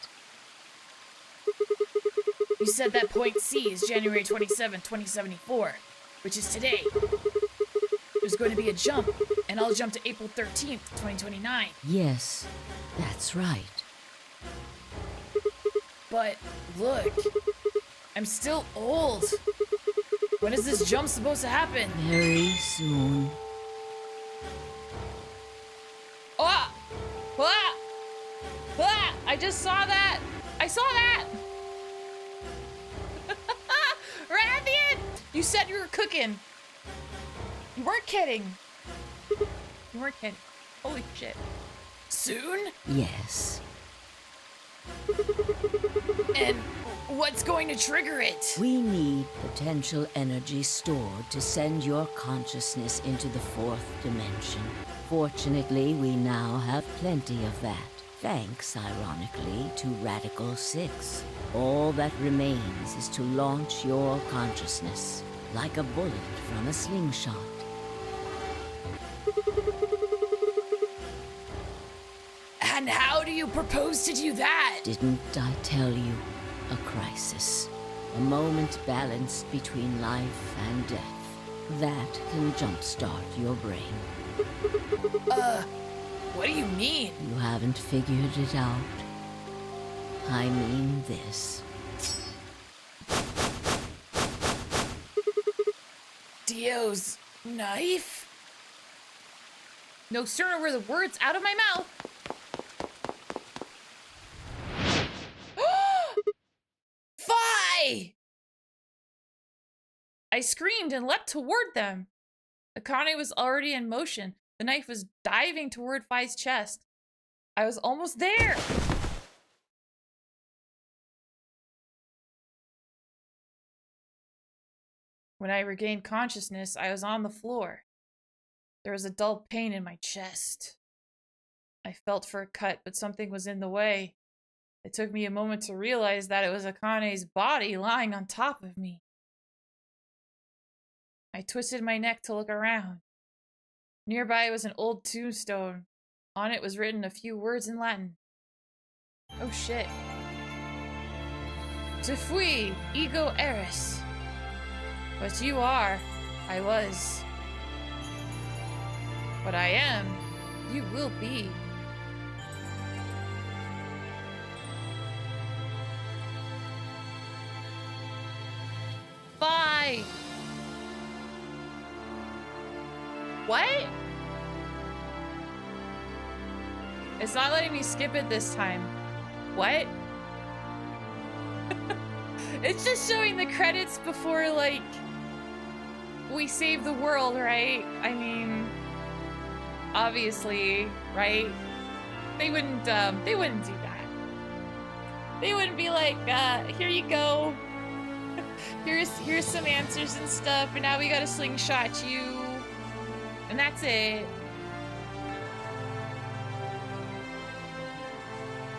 You said that point C is January 27, 2074, which is today. There's going to be a jump, and I'll jump to April 13th, 2029. Yes, that's right. But look, I'm still old. When is this jump supposed to happen? Very soon. Ah! Ah! Ah! I just saw that! I saw that! Right at the end! You said you were cooking. You weren't kidding. You weren't kidding. Holy shit. Soon? Yes. And what's going to trigger it? We need potential energy stored to send your consciousness into the fourth dimension. Fortunately, we now have plenty of that. Thanks, ironically, to Radical 6. All that remains is to launch your consciousness, like a bullet from a slingshot. And how do you propose to do that? Didn't I tell you? A crisis. A moment balanced between life and death. That can jumpstart your brain. What do you mean? You haven't figured it out. I mean this. Dio's knife? No sooner were the words out of my mouth. Fi! I screamed and leapt toward them. Akane was already in motion. The knife was diving toward Fi's chest. I was almost there. When I regained consciousness, I was on the floor. There was a dull pain in my chest. I felt for a cut, but something was in the way. It took me a moment to realize that it was Akane's body lying on top of me. I twisted my neck to look around. Nearby was an old tombstone. On it was written a few words in Latin. Oh shit. Te fui, ego eris. What you are, I was. What I am, you will be. Bye. What? It's not letting me skip it this time. What? It's just showing the credits before, like, we save the world, right? I mean, obviously, right? They wouldn't do that. They wouldn't be like, here you go. Here's some answers and stuff, and now we gotta slingshot you. And that's it.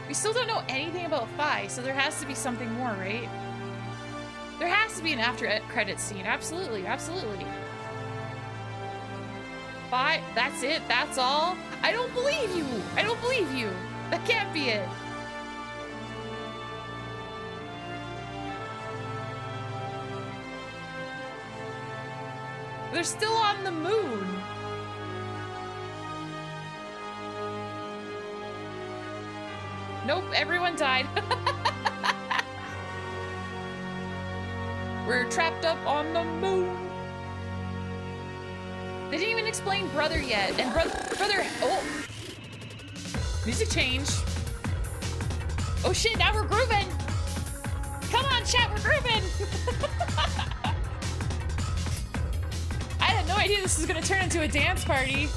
We still don't know anything about Phi, so there has to be something more, right? There has to be an after credits scene. Absolutely, absolutely. Phi, that's it? That's all? I don't believe you! I don't believe you! That can't be it. They're still on the moon. Nope, everyone died. We're trapped up on the moon. They didn't even explain brother yet. And brother, oh. Music change. Oh shit, now we're grooving. Come on, chat, we're grooving. I had no idea this was gonna turn into a dance party.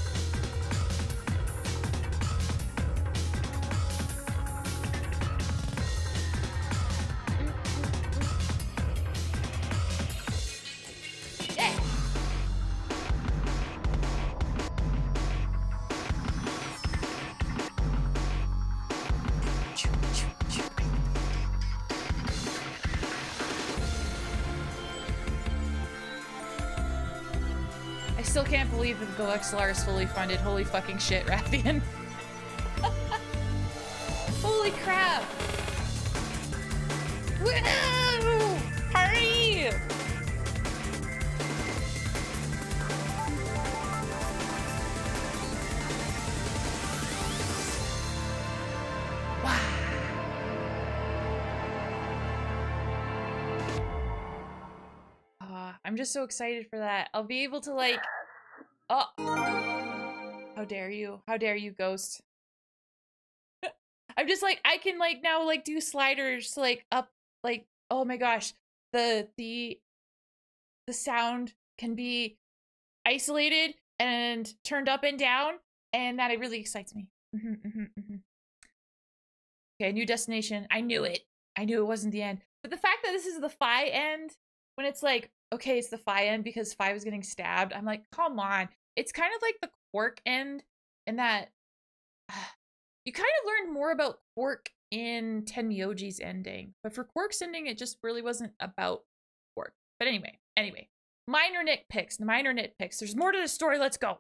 Still can't believe that the GoXLR is fully funded. Holy fucking shit, Rathian. Holy crap. Woo! Hurry! Wow. I'm just so excited for that. I'll be able to, like... Oh, how dare you? How dare you, Ghost? I'm just like, I can like now like do sliders like up, like, oh my gosh, the sound can be isolated and turned up and down, and that it really excites me. Okay, new destination. I knew it. I knew it wasn't the end. But the fact that this is the Phi end, when it's like, okay, it's the Phi end because Phi was getting stabbed, I'm like, come on. It's kind of like the Quark end in that you kind of learned more about Quark in Tenmyoji's ending. But for Quark's ending, it just really wasn't about Quark. But anyway, minor nitpicks. There's more to the story. Let's go.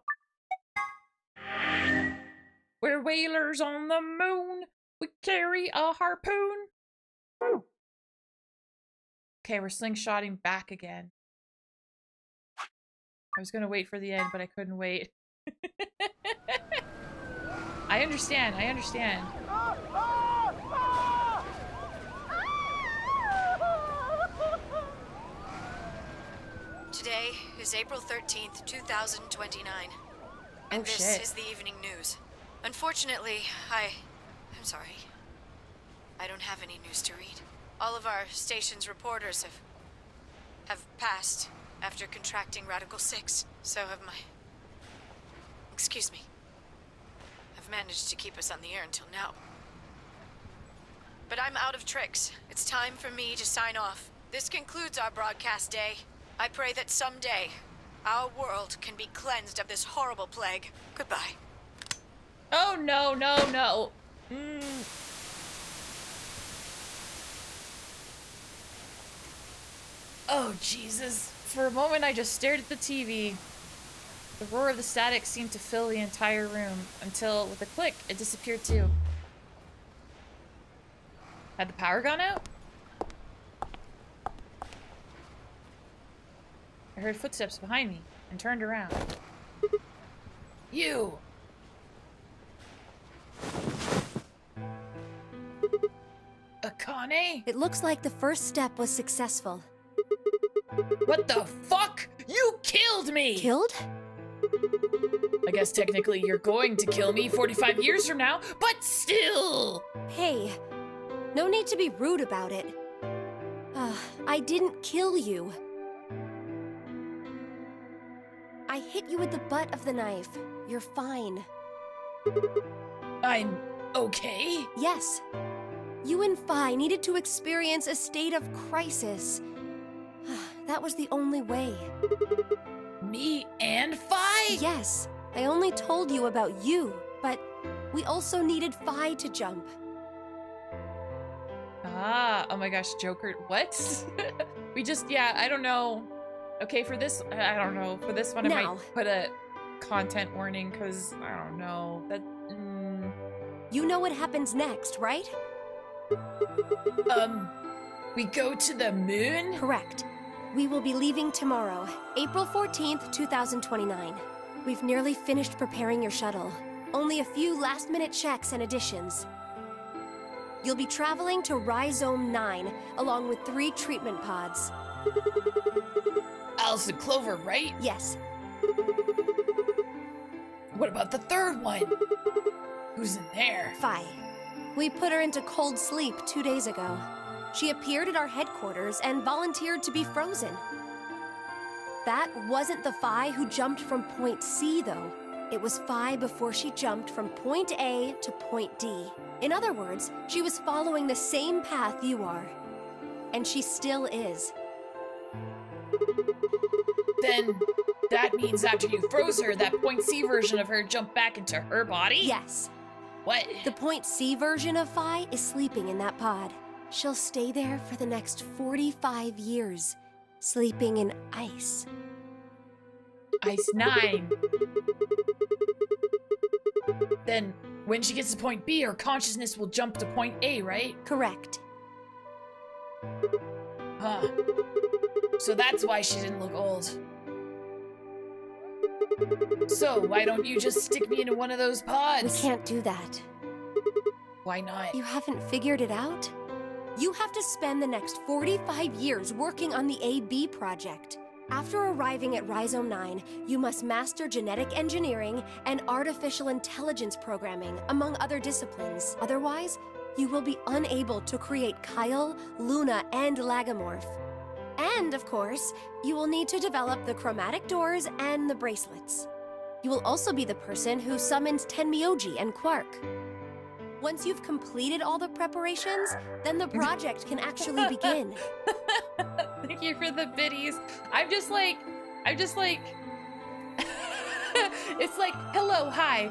We're whalers on the moon. We carry a harpoon. Okay, we're slingshotting back again. I was gonna wait for the end, but I couldn't wait. I understand. Today is April 13th, 2029. And this is the evening news. Unfortunately, I'm sorry. I don't have any news to read. All of our station's reporters have passed after contracting Radical 6. So have my... Excuse me. I've managed to keep us on the air until now. But I'm out of tricks. It's time for me to sign off. This concludes our broadcast day. I pray that someday our world can be cleansed of this horrible plague. Goodbye. Oh, no. Oh, Jesus. For a moment, I just stared at the TV. The roar of the static seemed to fill the entire room until, with a click, it disappeared too. Had the power gone out? I heard footsteps behind me and turned around. You! Akane? It looks like the first step was successful. What the fuck? You killed me! Killed? I guess technically you're going to kill me 45 years from now, but still! Hey, no need to be rude about it. I didn't kill you. I hit you with the butt of the knife. You're fine. I'm okay? Yes. You and Phi needed to experience a state of crisis. That was the only way. Me and Phi? Yes, I only told you about you, but we also needed Phi to jump. Ah, oh my gosh, Joker, what? Yeah, I don't know. Okay, for this, I don't know. For this one, I Now. might put a content warning, because, I don't know. You know what happens next, right? We go to the moon? Correct. We will be leaving tomorrow, April 14th, 2029. We've nearly finished preparing your shuttle. Only a few last-minute checks and additions. You'll be traveling to Rhizome 9, along with 3 treatment pods. Alice and Clover, right? Yes, What about the third one? Who's in there? Phi. We put her into cold sleep 2 days ago. She appeared at our headquarters and volunteered to be frozen. That wasn't the Phi who jumped from Point C, though. It was Phi before she jumped from Point A to Point D. In other words, she was following the same path you are. And she still is. Then that means after you froze her, that Point C version of her jumped back into her body? Yes. What? The Point C version of Phi is sleeping in that pod. She'll stay there for the next 45 years, sleeping in ice. Ice 9. Then, when she gets to Point B, her consciousness will jump to Point A, right? Correct. Huh. So that's why she didn't look old. So, why don't you just stick me into one of those We pods? can't do that. Why not? You haven't figured it out? You have to spend the next 45 years working on the AB project. After arriving at Rhizome 9, you must master genetic engineering and artificial intelligence programming, among other disciplines. Otherwise, you will be unable to create Kyle, Luna, and Lagomorph. And, of course, you will need to develop the chromatic doors and the bracelets. You will also be the person who summons Tenmyoji and Quark. Once you've completed all the preparations, then the project can actually begin. Thank you for the biddies. I'm just like, it's like, hello, hi.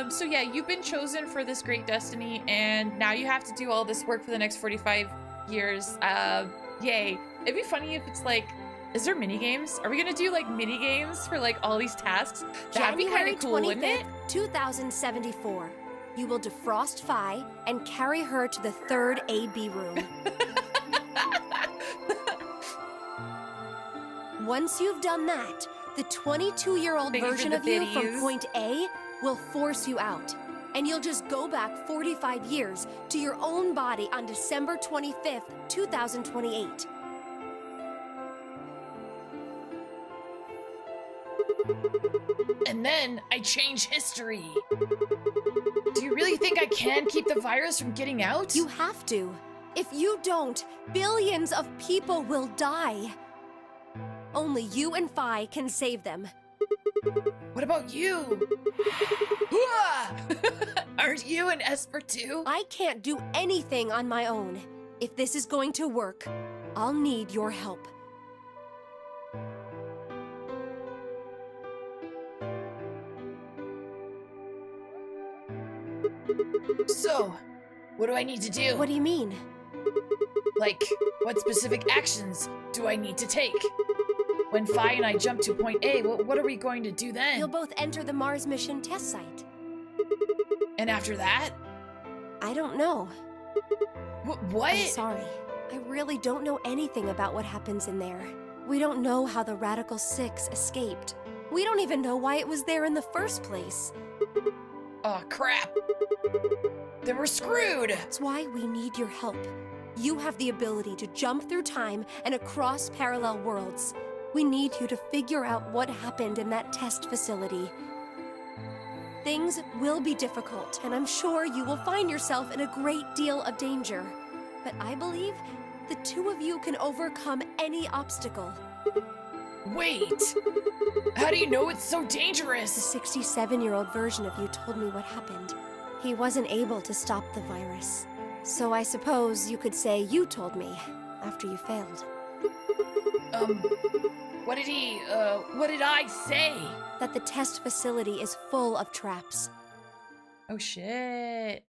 So yeah, you've been chosen for this great destiny, and now you have to do all this work for the next 45 years. Yay. It'd be funny if it's like, is there mini games? Are we gonna do like mini games for like all these tasks? That'd be kind of cool, wouldn't it? 2074. You will defrost Phi and carry her to the 3rd AB room. Once you've done that, the 22-year-old Thank you for version the of you from biddies. Point A will force you out. And you'll just go back 45 years to your own body on December 25th, 2028. And then I change history. Do you really think I can keep the virus from getting out? You have to. If you don't, billions of people will die. Only you and Phi can save them. What about you? Aren't you an Esper too? I can't do anything on my own. If this is going to work, I'll need your help. So, what do I need to do? What do you mean? Like, what specific actions do I need to take? when Phi and I jump to point A, what are we going to do then? You'll both enter the Mars mission test site. And after that? I don't know. What? I'm sorry. I really don't know anything about what happens in there. We don't know how the Radical Six escaped. We don't even know why it was there in the first place. Oh, crap. Then we're screwed. That's why we need your help. You have the ability to jump through time and across parallel worlds. We need you to figure out what happened in that test facility. Things will be difficult, and I'm sure you will find yourself in a great deal of danger. But I believe the two of you can overcome any obstacle. Wait! How do you know it's so dangerous? The 67-year-old version of you told me what happened. He wasn't able to stop the virus. So I suppose you could say you told me after you failed. What did I say? That the test facility is full of traps. Oh shit.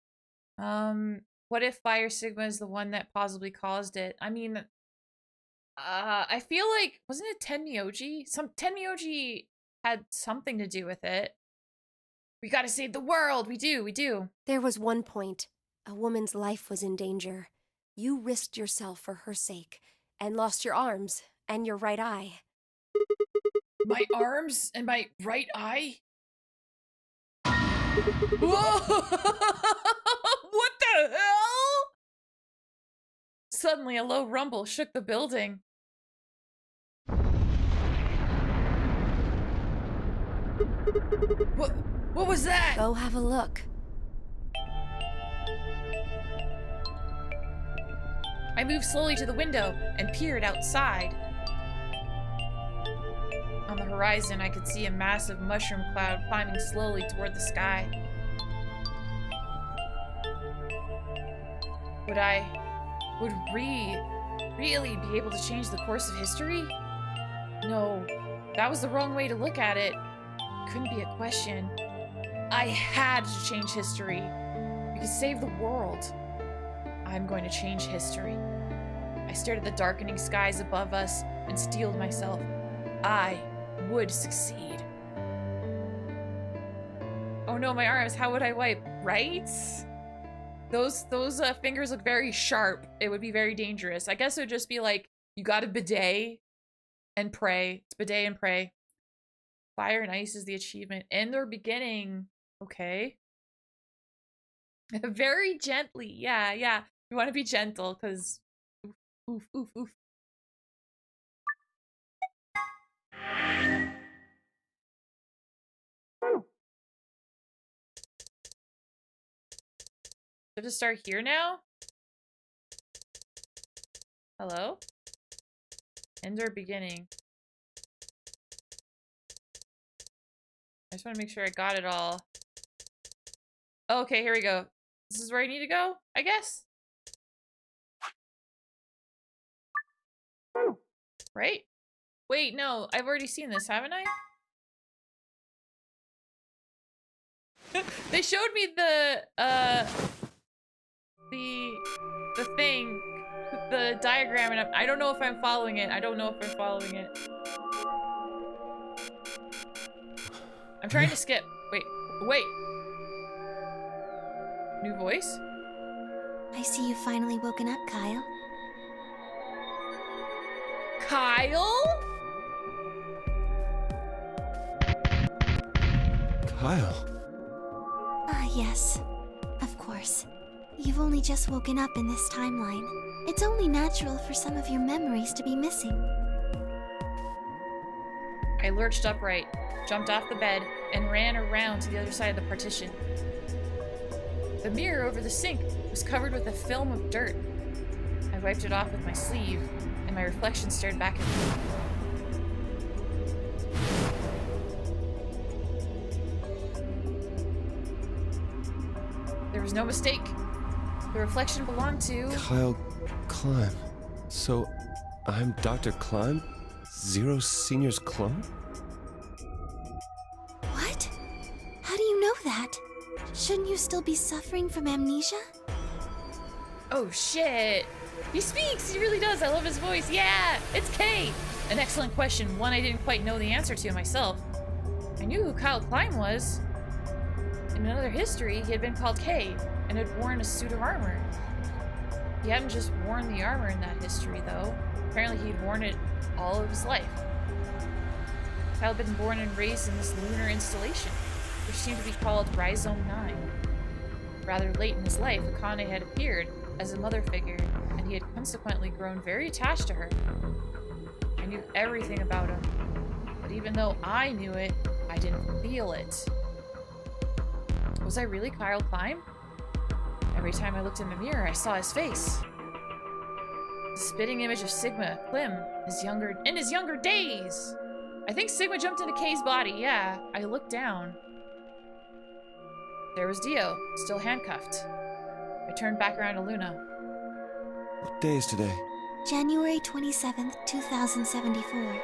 What if Fire Sigma is the one that possibly caused it? I mean, I feel like, wasn't it Tenmyoji? Tenmyoji had something to do with it. We gotta save the world. We do. There was one point. A woman's life was in danger. You risked yourself for her sake and lost your arms and your right eye. My arms and my right eye? Whoa! What the hell? Suddenly, a low rumble shook the building. What was that? Go have a look. I moved slowly to the window and peered outside. On the horizon, I could see a massive mushroom cloud climbing slowly toward the sky. Would we really be able to change the course of history? No, that was the wrong way to look at it. Couldn't be a question. I had to change history. We could save the world. I'm going to change history. I stared at the darkening skies above us and steeled myself. I would succeed. Oh no, my arms, how would I wipe? Right? Those fingers look very sharp. It would be very dangerous. I guess it would just be like, you got a bidet and pray. It's bidet and pray. Fire and ice is the achievement. And they're beginning. Okay. Very gently. Yeah. You want to be gentle, because oof. So to start here now? Hello? End or beginning? I just want to make sure I got it all. Okay, here we go. This is where I need to go, I guess? Right? Wait, no, I've already seen this, haven't I? They showed me the thing, the diagram, and I don't know if I'm following it. I'm trying to skip. Wait. New voice? I see you've finally woken up, Kyle. Kyle? Kyle. Ah, yes. Of course. You've only just woken up in this timeline. It's only natural for some of your memories to be missing. I lurched upright, jumped off the bed, and ran around to the other side of the partition. The mirror over the sink was covered with a film of dirt. I wiped it off with my sleeve, and my reflection stared back at me. There was no mistake. The reflection belonged to... Kyle Climb. So, I'm Dr. Climb? Zero Senior's clone? What? How do you know that? Shouldn't you still be suffering from amnesia? Oh shit! He speaks! He really does! I love his voice! Yeah! It's Kate! An excellent question, one I didn't quite know the answer to myself. I knew who Kyle Klein was. In another history, he had been called K and had worn a suit of armor. He hadn't just worn the armor in that history, though. Apparently he'd worn it all of his life. Kyle had been born and raised in this lunar installation, which seemed to be called Rhizome 9. Rather late in his life, Akane had appeared as a mother figure, and he had consequently grown very attached to her. I knew everything about him, but even though I knew it, I didn't feel it. Was I really Kyle Klein? Every time I looked in the mirror, I saw his face. The spitting image of Sigma, Klim, in his younger days. I think Sigma jumped into K's body, yeah. I looked down. There was Dio, still handcuffed. I turned back around to Luna. What day is today? January 27th, 2074.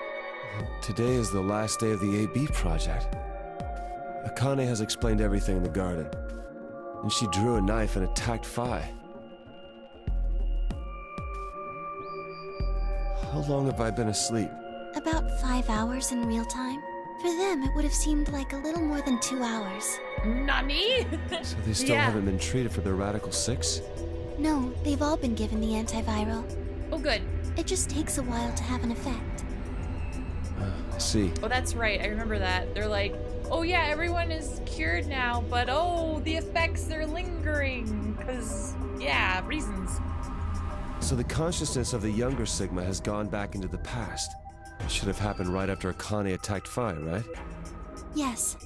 Today is the last day of the AB project. Akane has explained everything in the garden. And she drew a knife and attacked Phi. How long have I been asleep? About 5 hours in real time. For them, it would have seemed like a little more than 2 hours. Nani? So they still haven't been treated for their Radical 6? No, they've all been given the antiviral. Oh, good. It just takes a while to have an effect. I see. Oh, that's right. I remember that. They're like, oh yeah, everyone is cured now, but oh, the effects, they're lingering. Because, yeah, reasons. So the consciousness of the younger Sigma has gone back into the past. It should have happened right after Akane attacked Phi, right? Yes.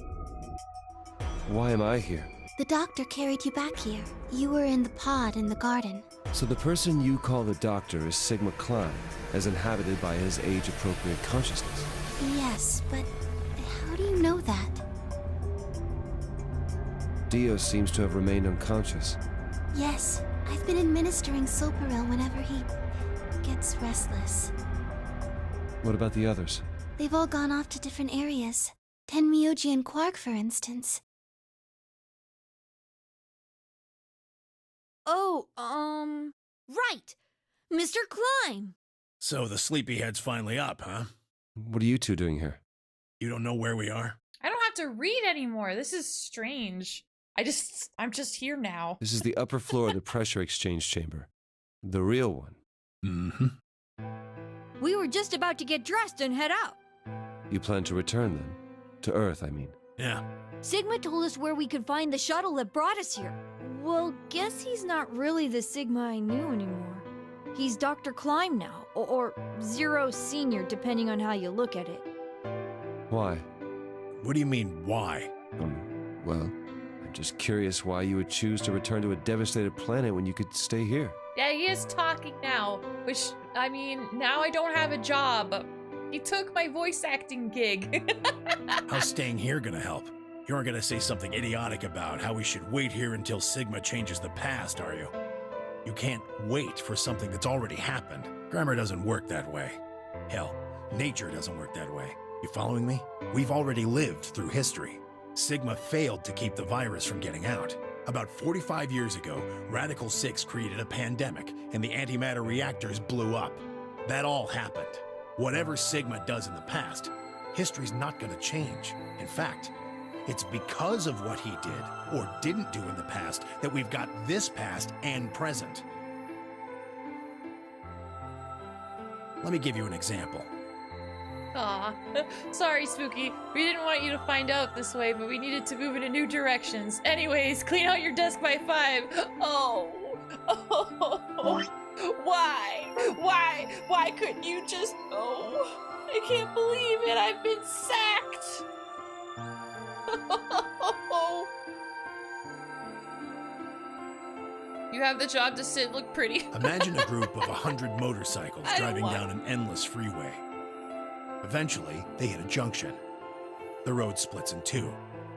Why am I here? The doctor carried you back here. You were in the pod in the garden. So the person you call the doctor is Sigma Klein, as inhabited by his age-appropriate consciousness. Yes, but how do you know that? Dio seems to have remained unconscious. Yes, I've been administering Soparil whenever he gets restless. What about the others? They've all gone off to different areas. Tenmyoji and Quark, for instance. Oh, right! Mr. Klein! So the sleepyhead's finally up, huh? What are you two doing here? You don't know where we are? I don't have to read anymore. This is strange. I'm just here now. This is the upper floor of the pressure exchange chamber. The real one. Mm-hmm. We were just about to get dressed and head out. You plan to return then? To Earth, I mean. Yeah. Sigma told us where we could find the shuttle that brought us here. Well, guess he's not really the Sigma I knew anymore. He's Dr. Klein now, or Zero Senior, depending on how you look at it. Why? What do you mean, why? Well, I'm just curious why you would choose to return to a devastated planet when you could stay here. Yeah, he is talking now, which, I mean, now I don't have a job. He took my voice acting gig. How's staying here gonna help? You aren't gonna say something idiotic about how we should wait here until Sigma changes the past, are you? You can't wait for something that's already happened. Grammar doesn't work that way. Hell, nature doesn't work that way. You following me? We've already lived through history. Sigma failed to keep the virus from getting out. About 45 years ago, Radical 6 created a pandemic, and the antimatter reactors blew up. That all happened. Whatever Sigma does in the past, history's not gonna change. In fact, it's because of what he did, or didn't do in the past, that we've got this past and present. Let me give you an example. Aw, sorry, Spooky. We didn't want you to find out this way, but we needed to move in new directions. Anyways, clean out your desk by 5. Oh. Why couldn't you just... Oh, I can't believe it. I've been sacked. You have the job to sit and look pretty. Imagine a group of 100 motorcycles driving down an endless freeway. Eventually, they hit a junction. The road splits in two.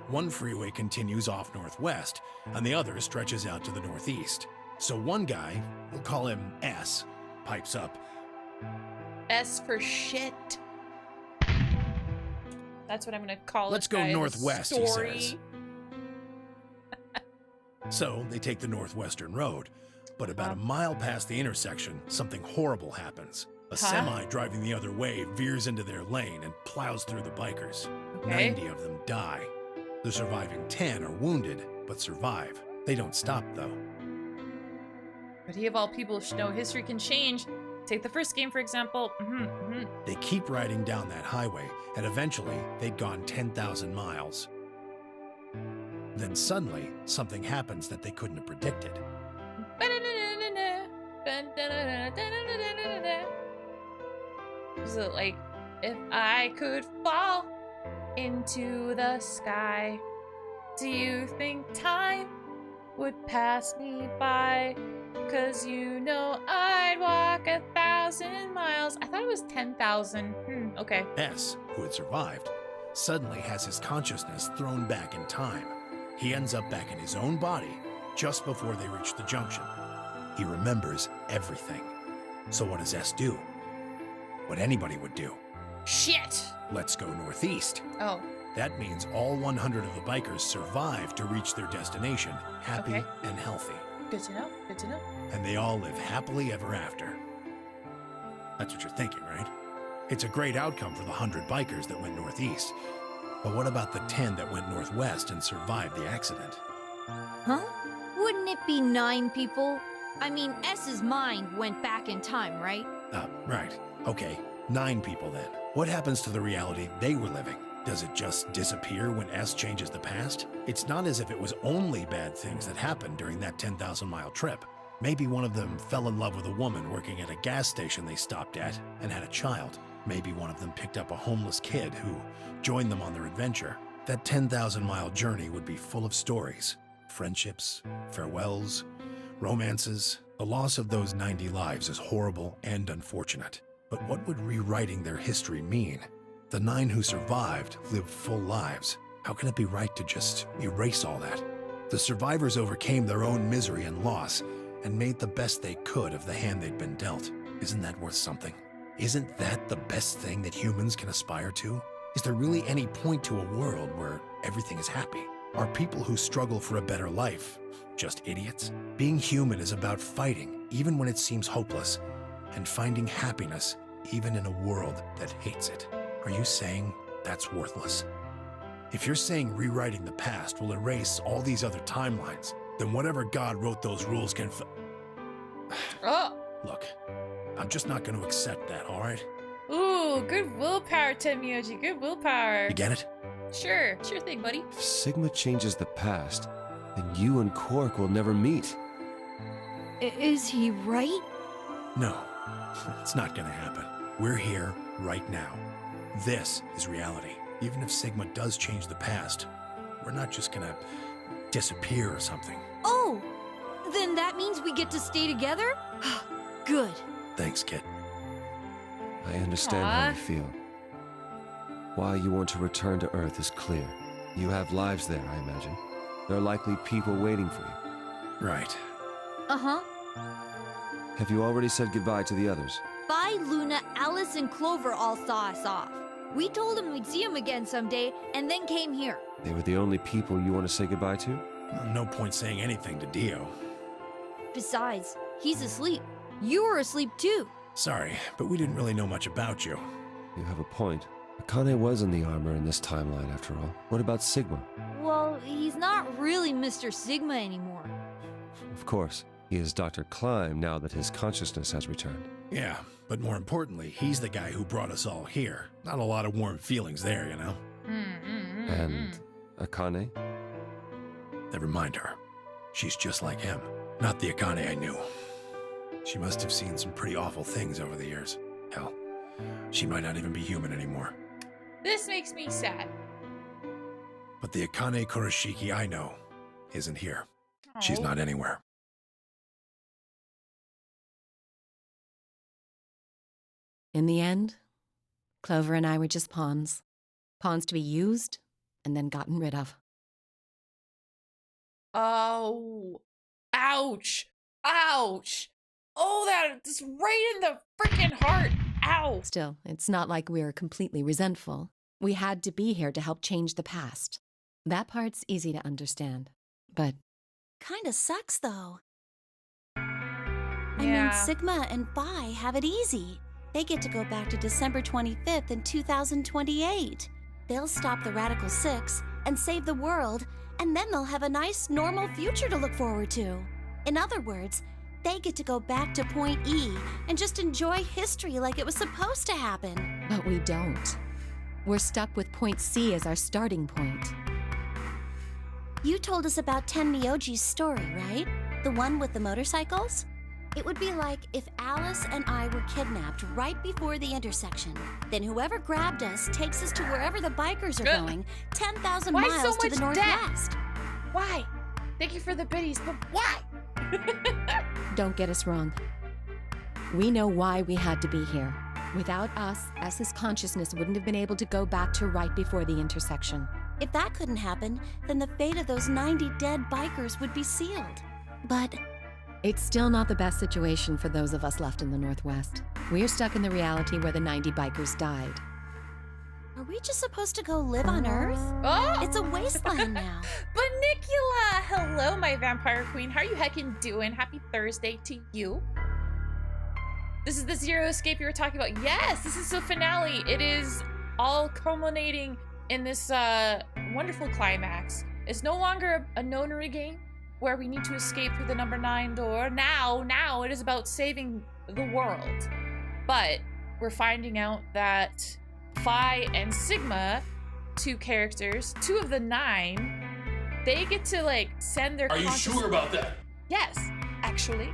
One freeway continues off northwest, and the other stretches out to the northeast. So one guy, we'll call him S, pipes up. S for shit. That's what I'm gonna call it. Let's go northwest, he says. Story. So they take the northwestern road, but about a mile past the intersection, something horrible happens. A semi driving the other way veers into their lane and plows through the bikers. Okay. 90 of them die. The surviving 10 are wounded, but survive. They don't stop, though. But he of all people should know history can change. Take the first game, for example. They keep riding down that highway, and eventually they'd gone 10,000 miles. Then suddenly, something happens that they couldn't have predicted. Is it like, if I could fall into the sky, do you think time would pass me by? 'Cause you know I'd walk 1,000 miles. I thought it was 10,000. Okay. S, who had survived, suddenly has his consciousness thrown back in time. He ends up back in his own body just before they reach the junction. He remembers everything. So what does S do? What anybody would do. Shit! Let's go northeast. Oh. That means all 100 of the bikers survive to reach their destination, happy and healthy. Good to know. Good to know. And they all live happily ever after. That's what you're thinking, right? It's a great outcome for the 100 bikers that went northeast. But what about the 10 that went northwest and survived the accident? Huh? Wouldn't it be 9 people? I mean, S's mind went back in time, right? Right. Okay, 9 people then. What happens to the reality they were living? Does it just disappear when S changes the past? It's not as if it was only bad things that happened during that 10,000-mile trip. Maybe one of them fell in love with a woman working at a gas station they stopped at and had a child. Maybe one of them picked up a homeless kid who joined them on their adventure. That 10,000-mile journey would be full of stories, friendships, farewells, romances. The loss of those 90 lives is horrible and unfortunate. But what would rewriting their history mean? The 9 who survived lived full lives. How can it be right to just erase all that? The survivors overcame their own misery and loss and made the best they could of the hand they'd been dealt. Isn't that worth something? Isn't that the best thing that humans can aspire to? Is there really any point to a world where everything is happy? Are people who struggle for a better life just idiots? Being human is about fighting, even when it seems hopeless, and finding happiness, even in a world that hates it. Are you saying that's worthless? If you're saying rewriting the past will erase all these other timelines, then whatever God wrote those rules can Look, I'm just not going to accept that, all right? Ooh, good willpower, Tenmyoji. Good willpower. You get it? Sure thing, buddy. If Sigma changes the past, then you and Quark will never meet. Is he right? No, it's not going to happen. We're here right now. This is reality. Even if Sigma does change the past, we're not just going to disappear or something. Oh, then that means we get to stay together? Good. Thanks, kid. I understand how you feel. Why you want to return to Earth is clear. You have lives there, I imagine. There are likely people waiting for you. Right. Uh-huh. Have you already said goodbye to the others? Bye, Luna, Alice, and Clover all saw us off. We told them we'd see them again someday, and then came here. They were the only people you want to say goodbye to? No point saying anything to Dio. Besides, he's asleep. You were asleep too. Sorry, but we didn't really know much about you. You have a point. Akane was in the armor in this timeline, after all. What about Sigma? Well, he's not really Mr. Sigma anymore. Of course. He is Dr. Klein now that his consciousness has returned. Yeah, but more importantly, he's the guy who brought us all here. Not a lot of warm feelings there, you know? And Akane? Never mind her. She's just like him. Not the Akane I knew. She must have seen some pretty awful things over the years. Hell, she might not even be human anymore. This makes me sad. But the Akane Kurashiki I know isn't here. She's not anywhere. In the end, Clover and I were just pawns. Pawns to be used and then gotten rid of. Oh. Ouch. Ouch. Oh, that's right in the freaking heart. Ow. Still, it's not like we're completely resentful. We had to be here to help change the past. That part's easy to understand. But kinda sucks, though. I Yeah. mean, Sigma and Phi have it easy. They get to go back to December 25th in 2028. They'll stop the Radical Six and save the world, and then they'll have a nice, normal future to look forward to. In other words, they get to go back to Point E and just enjoy history like it was supposed to happen. But we don't. We're stuck with Point C as our starting point. You told us about Tenmyoji's story, right? The one with the motorcycles? It would be like if Alice and I were kidnapped right before the intersection. Then whoever grabbed us takes us to wherever the bikers are going, 10,000 Why miles so to the much northwest. debt? Why? Thank you for the biddies, but why? Don't get us wrong. We know why we had to be here. Without us, S's consciousness wouldn't have been able to go back to right before the intersection. If that couldn't happen, then the fate of those 90 dead bikers would be sealed. But it's still not the best situation for those of us left in the Northwest. We're stuck in the reality where the 90 bikers died. Are we just supposed to go live on Earth? Oh! It's a wasteland now. Bunnicula! Hello, my vampire queen. How are you heckin' doing? Happy Thursday to you. This is the Zero Escape you were talking about. Yes, this is the finale. It is all culminating in this wonderful climax. It's no longer a nonary game where we need to escape through the number 9 door. Now it is about saving the world. But we're finding out that Phi and Sigma, 2 characters, 2 of the 9, they get to like send their Are you sure about that? Yes, actually.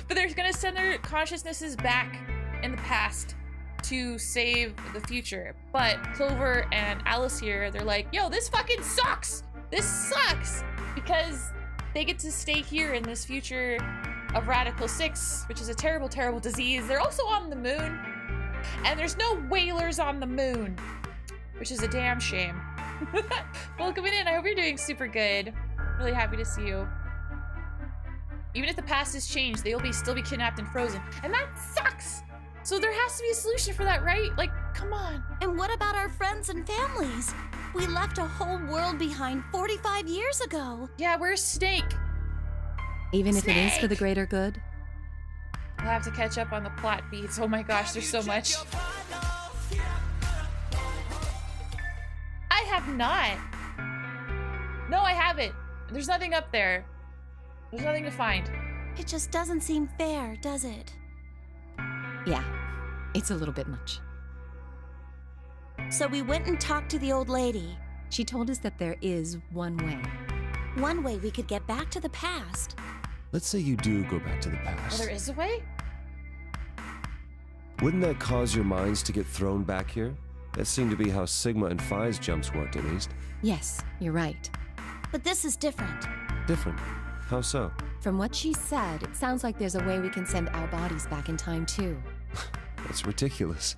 But they're gonna send their consciousnesses back in the past to save the future. But Clover and Alice here, they're like, yo, this fucking sucks! This sucks! Because they get to stay here in this future of Radical 6, which is a terrible, terrible disease. They're also on the moon, and there's no whalers on the moon, which is a damn shame. Welcome in. I hope you're doing super good. Really happy to see you. Even if the past has changed, they will still be kidnapped and frozen, and that sucks! So there has to be a solution for that, right? Like, come on. And what about our friends and families? We left a whole world behind 45 years ago. Yeah, where's Snake? Even if it is for the greater good? I'll have to catch up on the plot beats. Oh my gosh, there's so much. I have not. No, I haven't. There's nothing up there. There's nothing to find. It just doesn't seem fair, does it? Yeah, it's a little bit much. So we went and talked to the old lady. She told us that there is one way. One way we could get back to the past. Let's say you do go back to the Oh, past. there is a way? Wouldn't that cause your minds to get thrown back here? That seemed to be how Sigma and Phi's jumps worked, at least. Yes, you're right. But this is different. Different? How so? From what she said, it sounds like there's a way we can send our bodies back in time, too. That's ridiculous.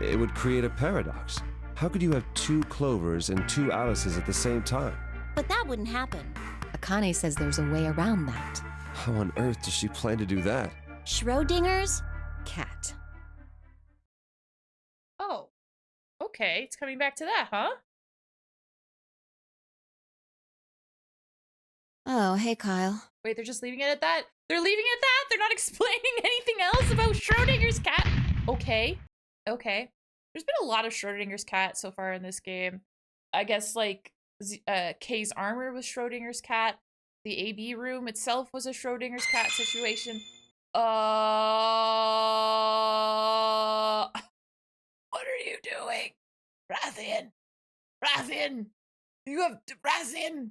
It would create a paradox. How could you have 2 Clovers and 2 Alices at the same time? But that wouldn't happen. Akane says there's a way around that. How on earth does she plan to do that? Schrodinger's cat. Oh. Okay, it's coming back to that, huh? Oh, hey, Kyle. Wait, they're just leaving it at that? They're leaving it at that? They're not explaining anything else about Schrodinger's cat? Okay. Okay. There's been a lot of Schrodinger's cat so far in this game. I guess, like, Kay's armor was Schrodinger's cat. The AB room itself was a Schrodinger's cat situation. What are you doing? Rathian! Rathian! You have... Rathian!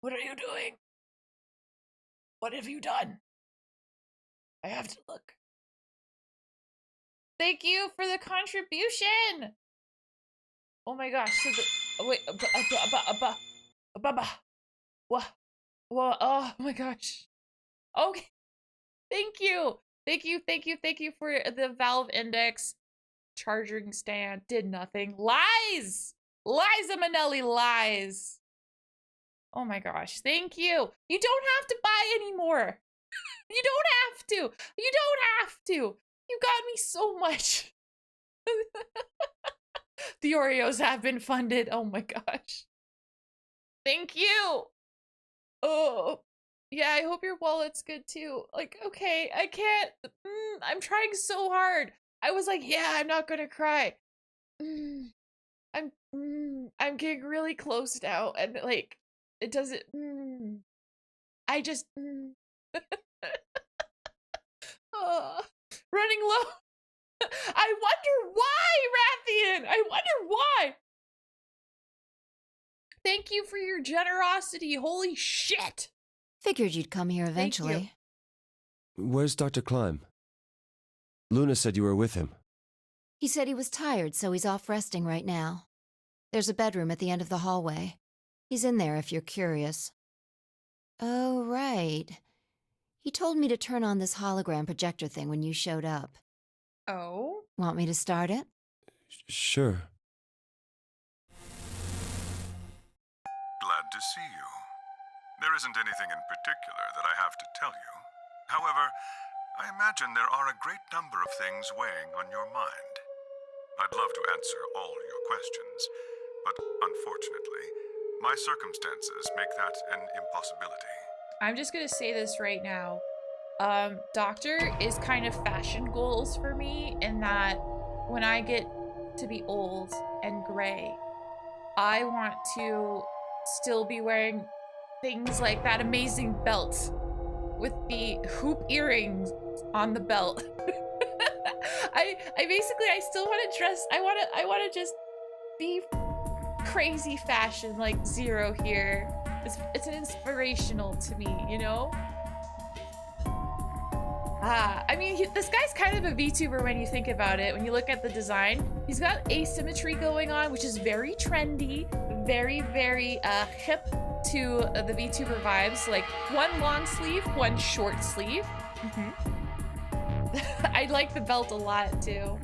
What are you doing? What have you done? I have to look. Thank you for the contribution! Oh my gosh, so the... wait, oh my gosh. Okay. Thank you. Thank you for the Valve Index. Charging stand did nothing. Lies! Liza Minnelli lies. Oh my gosh, thank you. You don't have to buy anymore. You don't have to. You don't have to. You got me so much. The Oreos have been funded. Oh my gosh. Thank you. Oh, Yeah, I hope your wallet's good too. Like, okay, I can't. I'm trying so hard. I was like, yeah, I'm not gonna cry. I'm getting really close now, and like, it doesn't. I just. Running low. I wonder why, Rathian. I wonder why. Thank you for your generosity. Holy shit. Figured you'd come here eventually. Where's Dr. Klein? Luna said you were with him. He said he was tired, so he's off resting right now. There's a bedroom at the end of the hallway. He's in there if you're curious. Oh, right. He told me to turn on this hologram projector thing when you showed up. Oh? Want me to start it? Sure. Glad to see you. There isn't anything in particular that I have to tell you. However, I imagine there are a great number of things weighing on your mind. I'd love to answer all your questions, but unfortunately, my circumstances make that an impossibility. I'm just gonna say this right now. Doctor is kind of fashion goals for me in that when I get to be old and gray, I want to still be wearing things like that amazing belt with the hoop earrings on the belt. I still want to dress. I want to just be crazy fashion like Zero here. It's an inspirational to me, you know? I mean, this guy's kind of a VTuber when you think about it. When you look at the design, he's got asymmetry going on, which is very trendy, very, very hip to the VTuber vibes. Like one long sleeve, one short sleeve. I like the belt a lot too.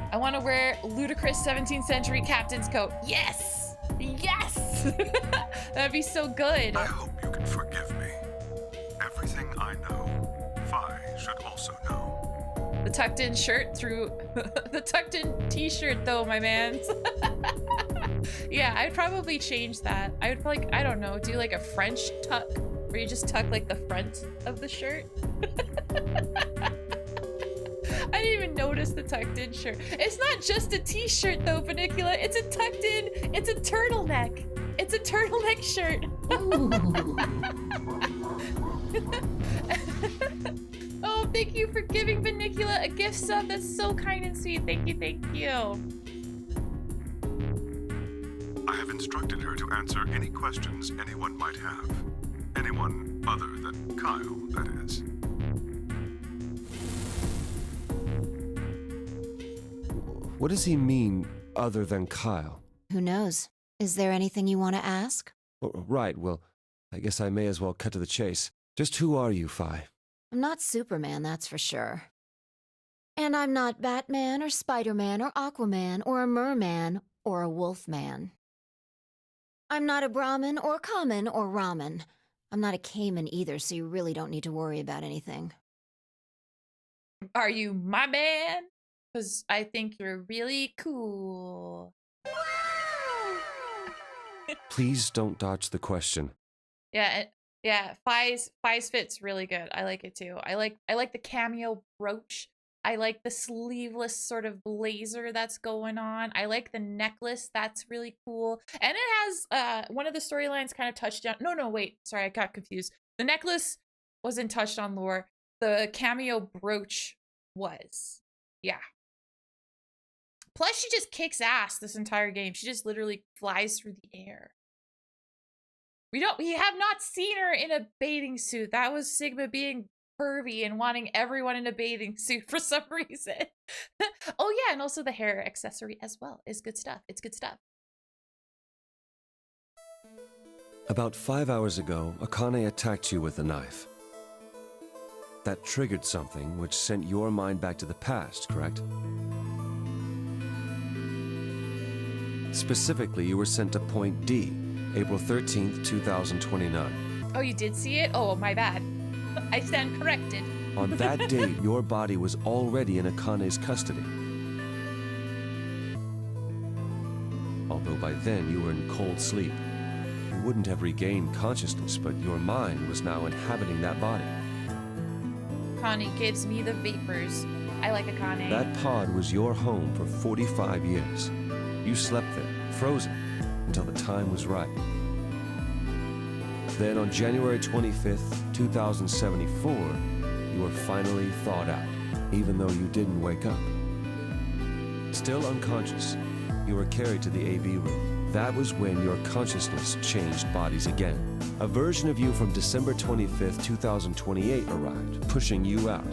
I want to wear ludicrous 17th century captain's coat. Yes! Yes! That'd be so good. I hope you can forgive me. Everything I know, Phi should also know. The tucked in shirt through the tucked in t-shirt though, my man. Yeah, I'd probably change that. I would like, I don't know, do like a French tuck where you just tuck like the front of the shirt. I didn't even notice the tucked in shirt. It's not just a t-shirt though, Funicula. It's a tucked in, it's a turtleneck. It's a turtleneck shirt. Oh, thank you for giving Funicula a gift sub. That's so kind and sweet. Thank you, thank you. I have instructed her to answer any questions anyone might have. Anyone other than Kyle, that is. What does he mean, other than Kyle? Who knows? Is there anything you want to ask? Oh, right, well, I guess I may as well cut to the chase. Just who are you, Phi? I'm not Superman, that's for sure. And I'm not Batman or Spider-Man or Aquaman or a merman or a wolfman. I'm not a Brahmin or Kamen or Ramen. I'm not a Cayman either, so you really don't need to worry about anything. Are you my man? Because I think you're really cool. Please don't dodge the question. Yeah, Phi's fit's really good. I like it too. I like the cameo brooch. I like the sleeveless sort of blazer that's going on. I like the necklace. That's really cool. And it has one of the storylines kind of touched on. No, wait. Sorry, I got confused. The necklace wasn't touched on lore. The cameo brooch was. Yeah. Plus, she just kicks ass this entire game. She just literally flies through the air. We have not seen her in a bathing suit. That was Sigma being pervy and wanting everyone in a bathing suit for some reason. Oh yeah, and also the hair accessory as well is good stuff. It's good stuff. About 5 hours ago, Akane attacked you with a knife. That triggered something which sent your mind back to the past, correct? Specifically, you were sent to Point D, April 13th, 2029. Oh, you did see it? Oh, my bad. I stand corrected. On that date, your body was already in Akane's custody. Although by then you were in cold sleep. You wouldn't have regained consciousness, but your mind was now inhabiting that body. Connie gives me the vapors. I like Akane. That pod was your home for 45 years. You slept there, frozen, until the time was right. Then on January 25th, 2074, you were finally thawed out, even though you didn't wake up. Still unconscious, you were carried to the AV room. That was when your consciousness changed bodies again. A version of you from December 25th, 2028 arrived, pushing you out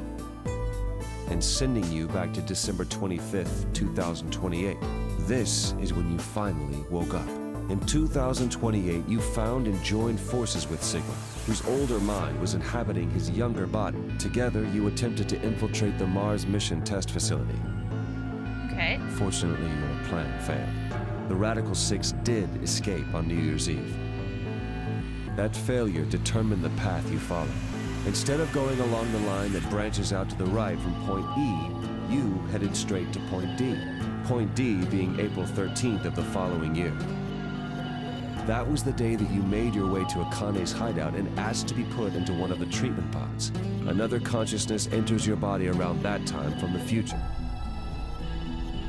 and sending you back to December 25th, 2028. This is when you finally woke up. In 2028, you found and joined forces with Sigma, whose older mind was inhabiting his younger body. Together, you attempted to infiltrate the Mars mission test facility. Okay. Fortunately, your plan failed. The Radical Six did escape on New Year's Eve. That failure determined the path you followed. Instead of going along the line that branches out to the right from point E, you headed straight to point D. Point D being April 13th of the following year. That was the day that you made your way to Akane's hideout and asked to be put into one of the treatment pods. Another consciousness enters your body around that time from the future.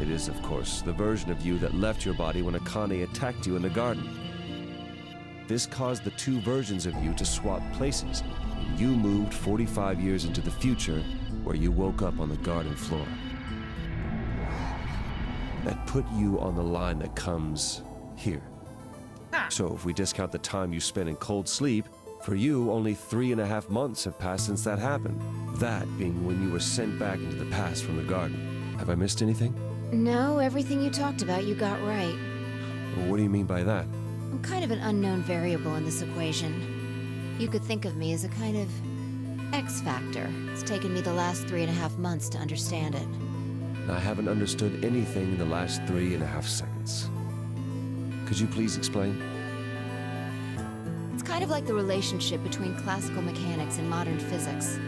It is, of course, the version of you that left your body when Akane attacked you in the garden. This caused the two versions of you to swap places, and you moved 45 years into the future, where you woke up on the garden floor. That put you on the line that comes here. So if we discount the time you spent in cold sleep, for you, only 3.5 months have passed since that happened. That being when you were sent back into the past from the garden. Have I missed anything? No, everything you talked about you got right. Well, what do you mean by that? I'm kind of an unknown variable in this equation. You could think of me as a kind of X factor. It's taken me the last 3.5 months to understand it. I haven't understood anything in the last 3.5 seconds. Could you please explain? It's kind of like the relationship between classical mechanics and modern physics.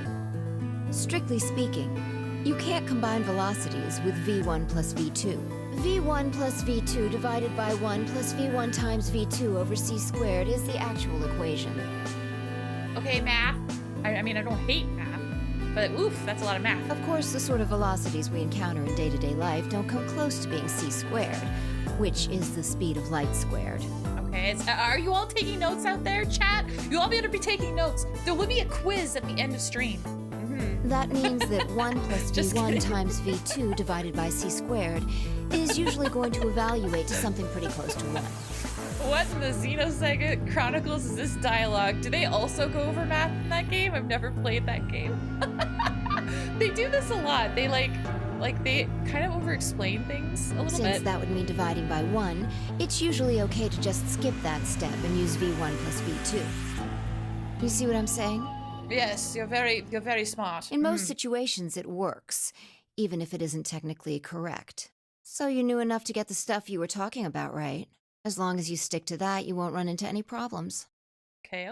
Strictly speaking, you can't combine velocities with v1 plus v2. v1 plus v2 divided by 1 plus v1 times v2 over c squared is the actual equation. Okay, math. I mean, I don't hate math, but oof, that's a lot of math. Of course, the sort of velocities we encounter in day-to-day life don't come close to being c squared, which is the speed of light squared. Okay, are you all taking notes out there, chat? You all better be taking notes. There will be a quiz at the end of stream. That means that 1 plus v1 times v2 divided by c squared is usually going to evaluate to something pretty close to 1. What in the Xenosaga Chronicles is this dialogue? Do they also go over math in that game? I've never played that game. They do this a lot. They like they kind of over-explain things a little bit. Since that would mean dividing by 1, it's usually okay to just skip that step and use v1 plus v2. You see what I'm saying? Yes, you're very smart. In most situations, it works, even if it isn't technically correct. So you knew enough to get the stuff you were talking about right. As long as you stick to that, you won't run into any problems. Okay.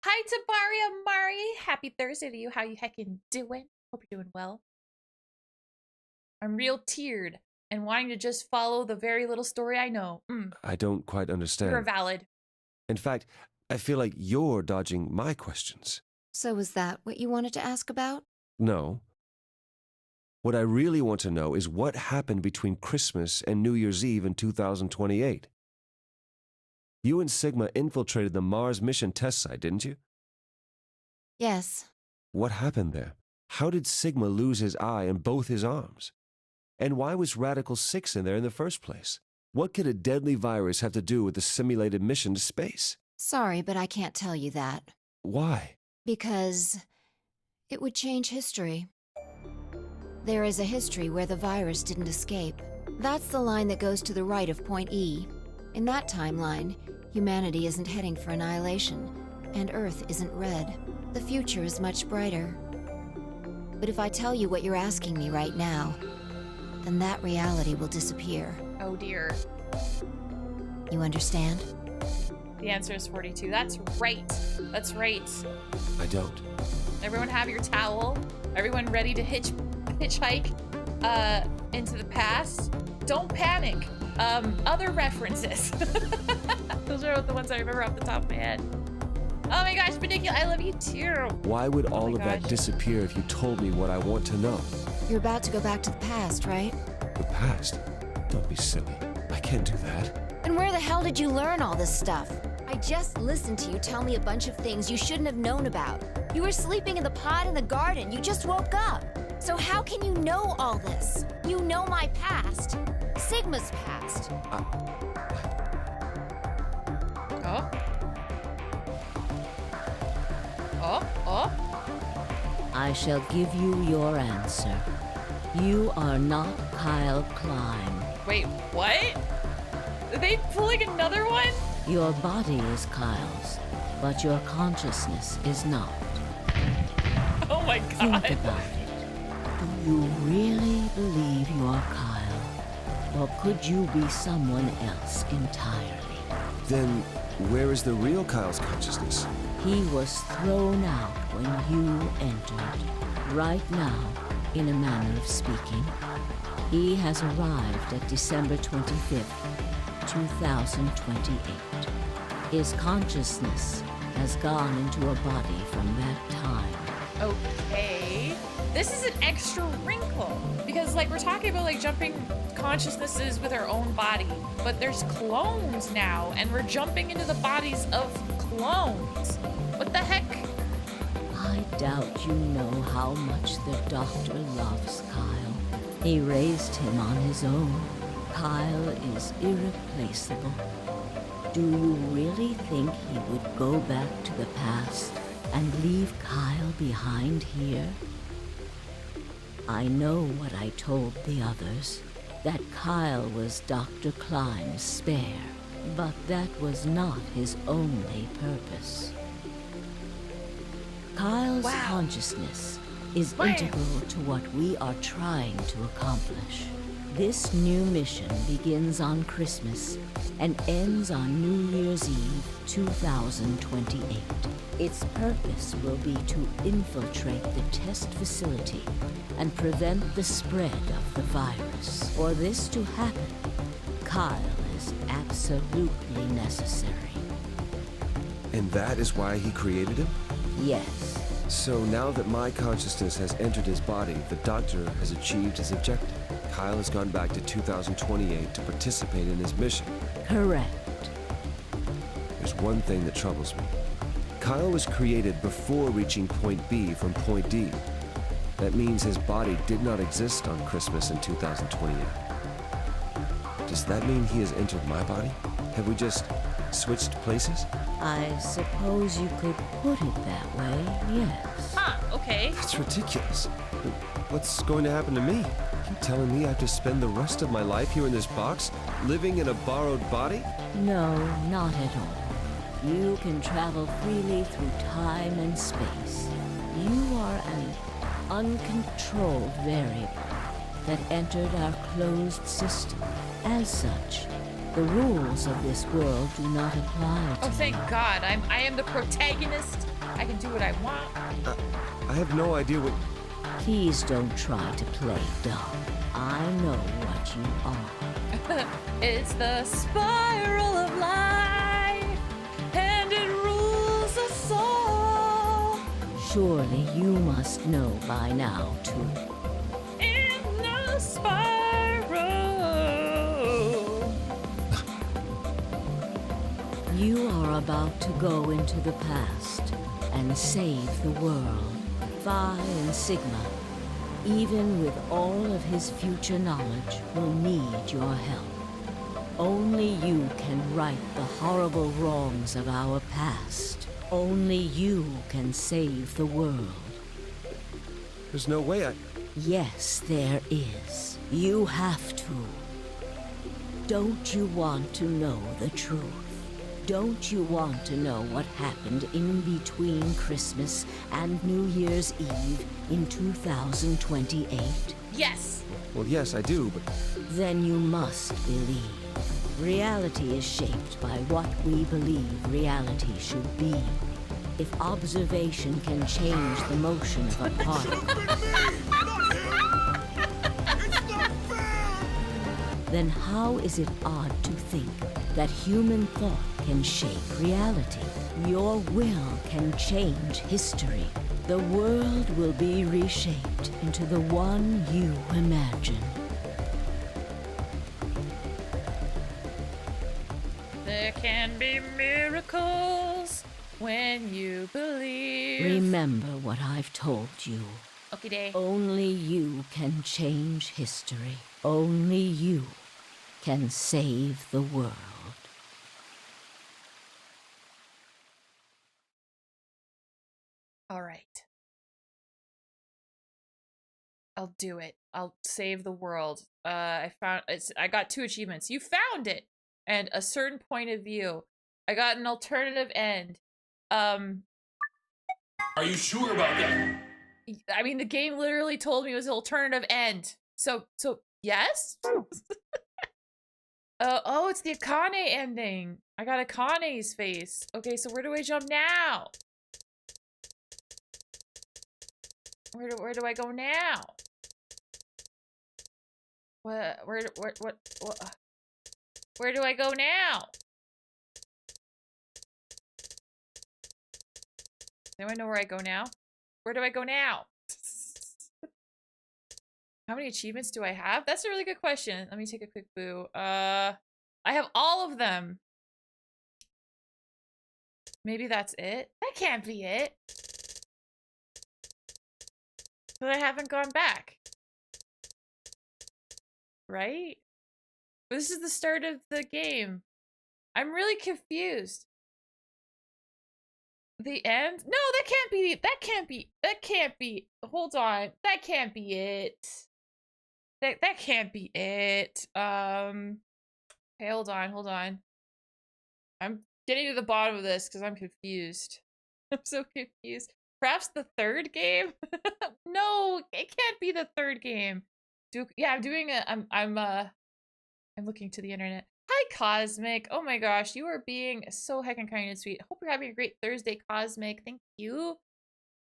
Hi, Tabaria Mari. Happy Thursday to you. How you heckin' doing? Hope you're doing well. I'm real tiered and wanting to just follow the very little story I know. I don't quite understand. You're valid. In fact, I feel like you're dodging my questions. So was that what you wanted to ask about? No. What I really want to know is what happened between Christmas and New Year's Eve in 2028. You and Sigma infiltrated the Mars mission test site, didn't you? Yes. What happened there? How did Sigma lose his eye and both his arms? And why was Radical 6 in there in the first place? What could a deadly virus have to do with the simulated mission to space? Sorry, but I can't tell you that. Why? Because it would change history. There is a history where the virus didn't escape. That's the line that goes to the right of point E. In that timeline, humanity isn't heading for annihilation, and Earth isn't red. The future is much brighter. But if I tell you what you're asking me right now, then that reality will disappear. Oh dear. You understand? The answer is 42. That's right. That's right. I don't. Everyone have your towel. Everyone ready to hitchhike into the past. Don't panic. Other references. Those are the ones I remember off the top of my head. Oh my gosh, Benicula, I love you too. Why would all of that disappear if you told me what I want to know? You're about to go back to the past, right? The past? Don't be silly. I can't do that. And where the hell did you learn all this stuff? I just listened to you tell me a bunch of things you shouldn't have known about. You were sleeping in the pod in the garden. You just woke up. So how can you know all this? You know my past. Sigma's past. I shall give you your answer. You are not Kyle Klein. Wait, what? Are they pulling another one? Your body is Kyle's, but your consciousness is not. Oh my god. Think about it. Do you really believe you are Kyle? Or could you be someone else entirely? Then, where is the real Kyle's consciousness? He was thrown out when you entered. Right now, in a manner of speaking, he has arrived at December 25th, 2028. His consciousness has gone into a body from that time. Okay. This is an extra wrinkle. Because, like, we're talking about, like, jumping consciousnesses with our own body. But there's clones now, and we're jumping into the bodies of clones. What the heck? I doubt you know how much the Doctor loves Kyle. He raised him on his own. Kyle is irreplaceable. Do you really think he would go back to the past and leave Kyle behind here? I know what I told the others, that Kyle was Dr. Klein's spare, but that was not his only purpose. Kyle's consciousness is integral to what we are trying to accomplish. This new mission begins on Christmas and ends on New Year's Eve 2028. Its purpose will be to infiltrate the test facility and prevent the spread of the virus. For this to happen, Kyle is absolutely necessary. And that is why he created him? Yes. So now that my consciousness has entered his body, the Doctor has achieved his objective. Kyle has gone back to 2028 to participate in his mission. Correct. There's one thing that troubles me. Kyle was created before reaching point B from point D. That means his body did not exist on Christmas in 2028. Does that mean he has entered my body? Have we just switched places? I suppose you could put it that way, yes. Huh, okay. That's ridiculous. What's going to happen to me? You telling me I have to spend the rest of my life here in this box, living in a borrowed body? No, not at all. You can travel freely through time and space. You are an uncontrolled variable that entered our closed system. As such, the rules of this world do not apply to Oh, thank God. I am the protagonist. I can do what I want. I have no idea what... Please don't try to play dumb. I know what you are. It's the spiral of life, and it rules us all. Surely you must know by now, too. In the spiral. You are about to go into the past and save the world. Phi and Sigma, even with all of his future knowledge, will need your help. Only you can right the horrible wrongs of our past. Only you can save the world. There's no way I... Yes, there is. You have to. Don't you want to know the truth? Don't you want to know what happened in between Christmas and New Year's Eve in 2028? Yes. Well, yes, I do, but... Then you must believe. Reality is shaped by what we believe reality should be. If observation can change the motion of a particle... then how is it odd to think that human thought can shape reality? Your will can change history. The world will be reshaped into the one you imagine. There can be miracles when you believe. Remember what I've told you. Okay, day. Only you can change history. Only you can save the world. All right. I'll do it. I'll save the world. I got 2 achievements. You found it! And a certain point of view. I got an alternative end. Are you sure about that? I mean, the game literally told me it was an alternative end. So yes? Oh, it's the Akane ending. I got Akane's face. Okay, so where do I jump now? Where do I go now? Where do I go now? Does anyone know where I go now? Where do I go now? How many achievements do I have? That's a really good question. Let me take a quick boo. I have all of them. Maybe that's it? That can't be it. But I haven't gone back. Right? But this is the start of the game. I'm really confused. The end? No, that can't be, hold on. That can't be it. That can't be it. Okay, hold on. I'm getting to the bottom of this because I'm confused. I'm so confused. Perhaps the 3rd game? No, it can't be the 3rd game. I'm looking to the internet. Hi, Cosmic. Oh my gosh, you are being so heckin' kind and sweet. Hope you're having a great Thursday, Cosmic. Thank you.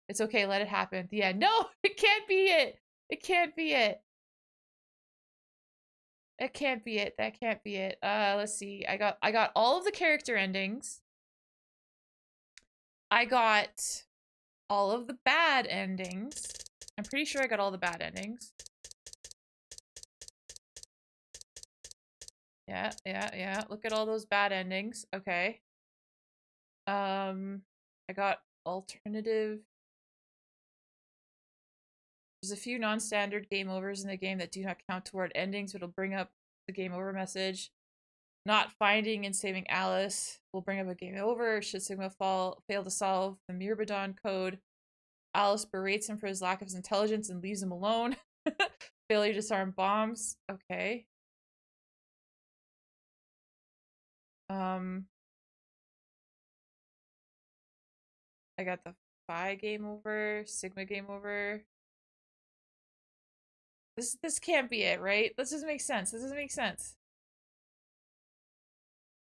It's okay, let it happen. Yeah, no, it can't be it. It can't be it. It can't be it. That can't be it. Let's see. I got all of the character endings. I got all of the bad endings. I'm pretty sure I got all the bad endings. Yeah. Look at all those bad endings. Okay. I got alternative. There's a few non-standard game overs in the game that do not count toward endings, but it'll bring up the game over message. Not finding and saving Alice will bring up a game over. Should Sigma fail to solve the Myrmidon code, Alice berates him for his lack of intelligence and leaves him alone. Failure to disarm bombs. Okay. I got the Phi game over, Sigma game over. This can't be it, right? This doesn't make sense. This doesn't make sense.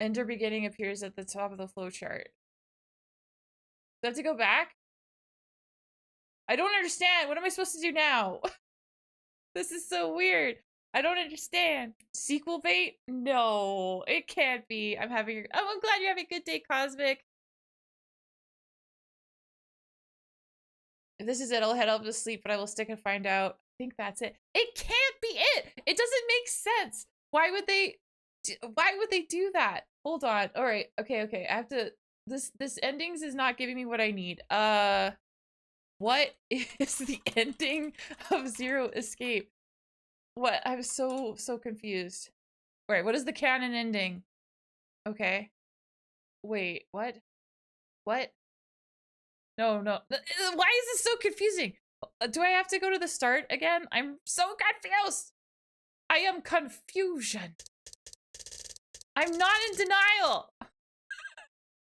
Ender beginning appears at the top of the flowchart. Do I have to go back? I don't understand. What am I supposed to do now? This is so weird. I don't understand. Sequel bait? No, it can't be. I'm glad you're having a good day, Cosmic. If this is it, I'll head up to sleep, but I will stick and find out. I think that's it. It can't be it. It doesn't make sense. Why would they do that? Hold on. All right. Okay. I have to. This endings is not giving me what I need. What is the ending of Zero Escape? What? I'm so confused. All right. What is the canon ending? Okay. Wait. What? What? No. Why is this so confusing? Do I have to go to the start again? I'm so confused. I am confusion. I'm not in denial.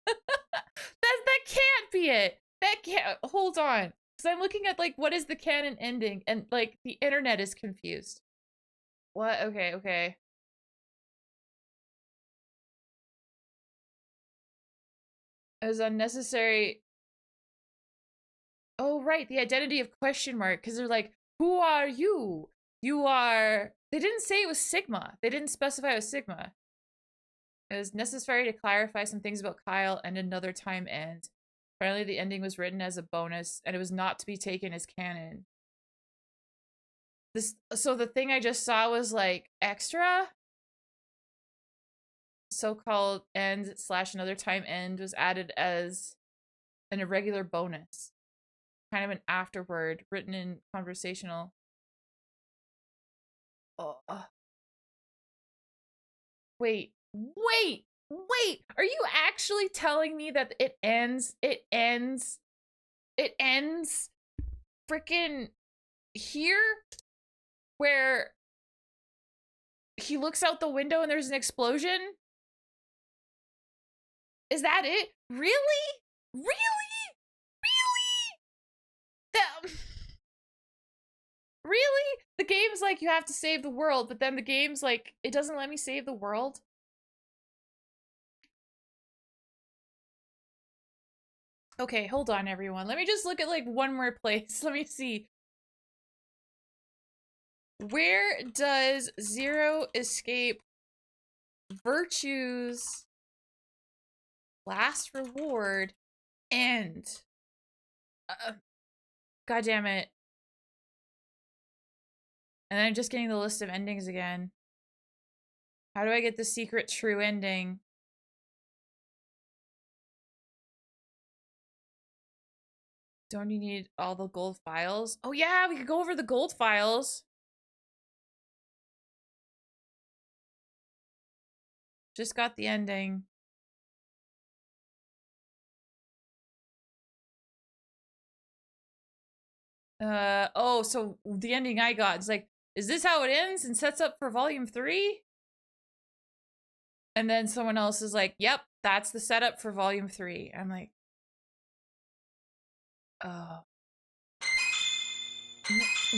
That can't be it. That can't. Hold on. Because I'm looking at, like, what is the canon ending? And, like, the internet is confused. What? Okay. It was unnecessary. Oh, right. The identity of question mark. Because they're like, who are you? You are They didn't say it was Sigma. They didn't specify it was Sigma. It was necessary to clarify some things about Kyle and another time end. Apparently the ending was written as a bonus and it was not to be taken as canon. So the thing I just saw was like extra. So-called end / another time end was added as an irregular bonus. Kind of an afterword written in conversational. Oh. Wait. Are you actually telling me that it ends freaking here where he looks out the window and there's an explosion? Is that it? Really? Really? The game's like, you have to save the world, but then the game's like, it doesn't let me save the world? Okay, hold on, everyone. Let me just look at, like, one more place. Let me see. Where does Zero Escape Virtue's last reward end? God damn it. And then I'm just getting the list of endings again. How do I get the secret true ending? Don't you need all the gold files? Oh yeah, we could go over the gold files. Just got the ending. Oh, so the ending I got is like, is this how it ends and sets up for volume 3? And then someone else is like, yep, that's the setup for volume 3. I'm like, oh.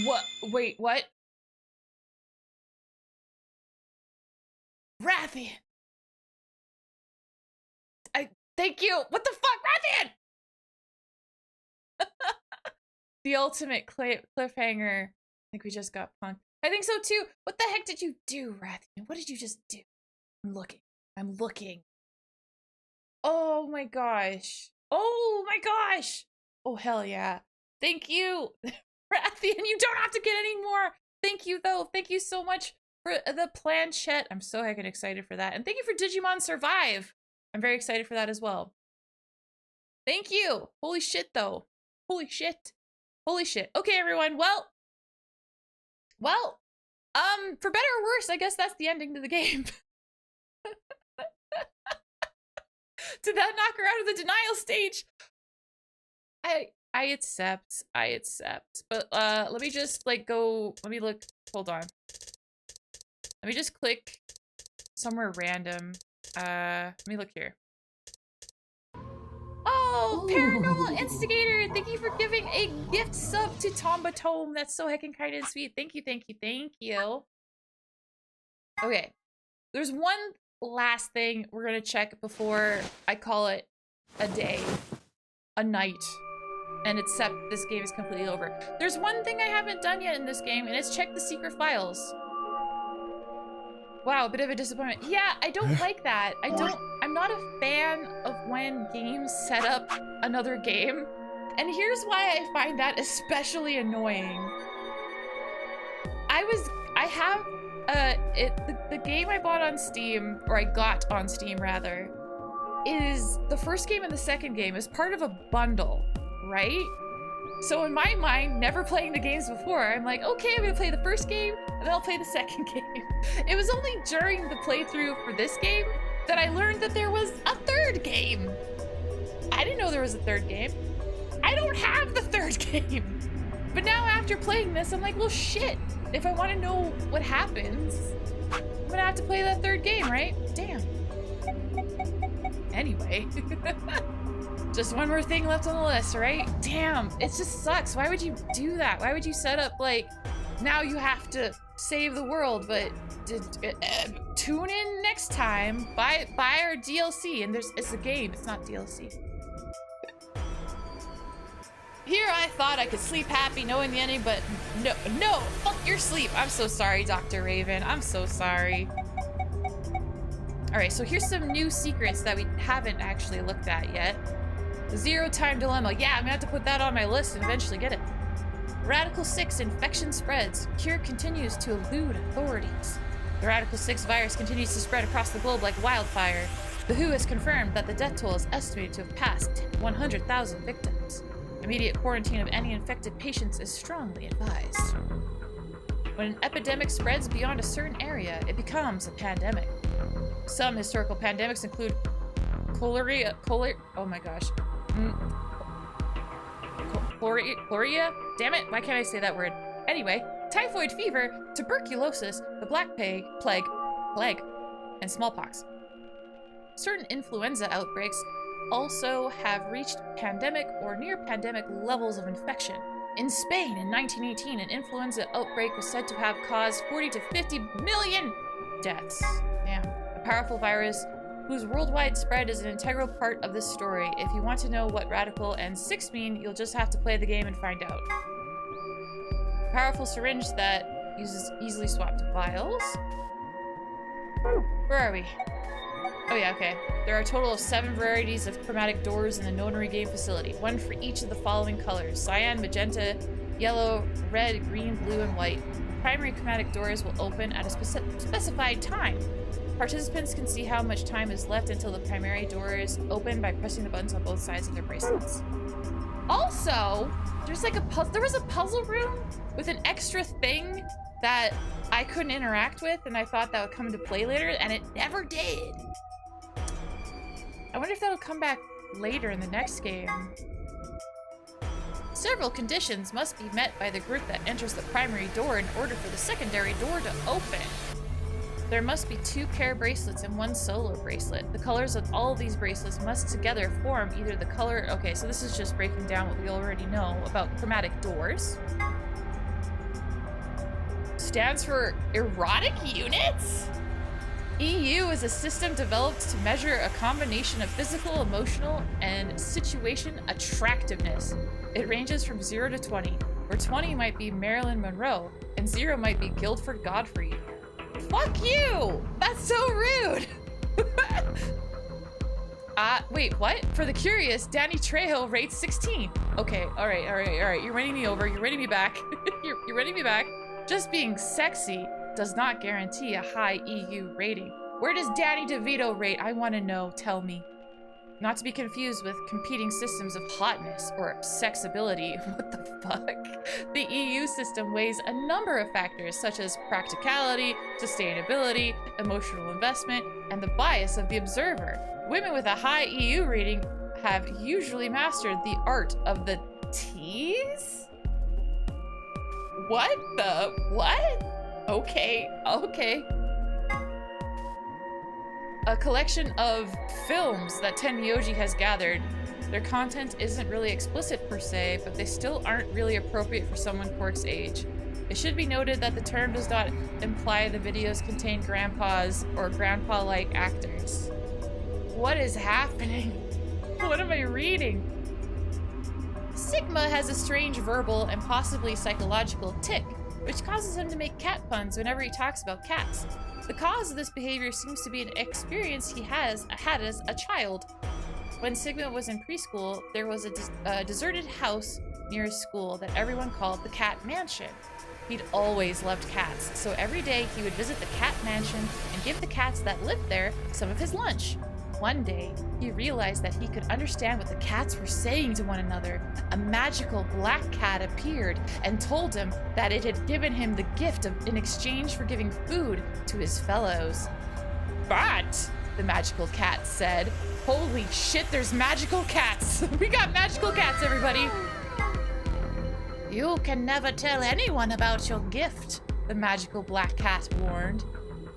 What? Wait, what? Rathian! Thank you! What the fuck, Rathian? The ultimate cliffhanger. I think we just got punked. I think so too. What the heck did you do, Rathian? What did you just do? I'm looking. Oh my gosh. Oh my gosh. Oh hell yeah. Thank you, Rathian. You don't have to get any more. Thank you though. Thank you so much for the planchette. I'm so heckin' excited for that. And thank you for Digimon Survive. I'm very excited for that as well. Thank you. Holy shit though. Holy shit. Holy shit. Okay, everyone. Well, for better or worse, I guess that's the ending to the game. Did that knock her out of the denial stage? I accept. But let me just like go, let me look, hold on. Let me just click somewhere random. Let me look here. Oh, Paranormal Instigator, thank you for giving a gift sub to Tomba Tome. That's so heckin' kind and sweet. Thank you. Okay, there's one last thing we're gonna check before I call it a day, a night, and accept this game is completely over. There's one thing I haven't done yet in this game, and it's check the secret files. Wow, a bit of a disappointment. Yeah, I don't like that. I'm not a fan of when games set up another game. And here's why I find that especially annoying. The game I bought on Steam, or I got on Steam rather, is the first game and the second game is part of a bundle, right? So in my mind, never playing the games before, I'm like, okay, I'm gonna play the first game, and then I'll play the second game. It was only during the playthrough for this game that I learned that there was a third game. I didn't know there was a third game. I don't have the third game. But now after playing this, I'm like, well, shit. If I want to know what happens, I'm gonna have to play that third game, right? Damn. Anyway. Just one more thing left on the list, right? Damn, it just sucks. Why would you do that? Why would you set up, like, now you have to save the world, but tune in next time, buy our DLC, and it's a game, it's not DLC. Here I thought I could sleep happy knowing the ending, but no, fuck your sleep. I'm so sorry, Dr. Raven. I'm so sorry. All right, so here's some new secrets that we haven't actually looked at yet. The Zero Time Dilemma. Yeah, I'm gonna have to put that on my list and eventually get it. Radical 6 infection spreads. Cure continues to elude authorities. The Radical 6 virus continues to spread across the globe like wildfire. The WHO has confirmed that the death toll is estimated to have passed 100,000 victims. Immediate quarantine of any infected patients is strongly advised. When an epidemic spreads beyond a certain area, it becomes a pandemic. Some historical pandemics include cholera. Oh my gosh. Chloria? Damn it, why can't I say that word? Anyway, typhoid fever, tuberculosis, the Black Plague, and smallpox. Certain influenza outbreaks also have reached pandemic or near pandemic levels of infection. In Spain in 1918, an influenza outbreak was said to have caused 40 to 50 million deaths. Damn. A powerful virus whose worldwide spread is an integral part of this story. If you want to know what Radical and 6 mean, you'll just have to play the game and find out. Powerful syringe that uses easily swapped vials. Where are we? Oh yeah, okay. There are a total of 7 varieties of chromatic doors in the Nonary game facility, one for each of the following colors: cyan, magenta, yellow, red, green, blue, and white. Primary chromatic doors will open at a specified time. Participants can see how much time is left until the primary doors open by pressing the buttons on both sides of their bracelets. Also, there was a puzzle room with an extra thing that I couldn't interact with, and I thought that would come into play later, and it never did. I wonder if that'll come back later in the next game. Several conditions must be met by the group that enters the primary door in order for the secondary door to open. There must be 2 pair bracelets and 1 solo bracelet. The colors of all of these bracelets must together form either the color... Okay, so this is just breaking down what we already know about chromatic doors. Stands for erotic units? EU is a system developed to measure a combination of physical, emotional, and situation attractiveness. It ranges from 0 to 20, where 20 might be Marilyn Monroe, and 0 might be Guildford Godfrey. Fuck you! That's so rude! Wait, what? For the curious, Danny Trejo rates 16. Okay, alright. You're winning me over. You're winning me back. You're winning me back. Just being sexy does not guarantee a high EU rating. Where does Danny DeVito rate? I want to know. Tell me. Not to be confused with competing systems of hotness or sexability. What the fuck? The EU system weighs a number of factors such as practicality, sustainability, emotional investment, and the bias of the observer. Women with a high EU rating have usually mastered the art of the tease? What the? What? Okay. A collection of films that Tenyoji has gathered. Their content isn't really explicit per se, but they still aren't really appropriate for someone Quark's age. It should be noted that the term does not imply the videos contain grandpas or grandpa-like actors. What is happening? What am I reading? Sigma has a strange verbal and possibly psychological tic, which causes him to make cat puns whenever he talks about cats. The cause of this behavior seems to be an experience he had as a child. When Sigma was in preschool, there was a deserted house near his school that everyone called the Cat Mansion. He'd always loved cats, so every day he would visit the Cat Mansion and give the cats that lived there some of his lunch. One day, he realized that he could understand what the cats were saying to one another. A magical black cat appeared and told him that it had given him the gift in exchange for giving food to his fellows. But, the magical cat said, holy shit, there's magical cats! We got magical cats, everybody! You can never tell anyone about your gift, the magical black cat warned.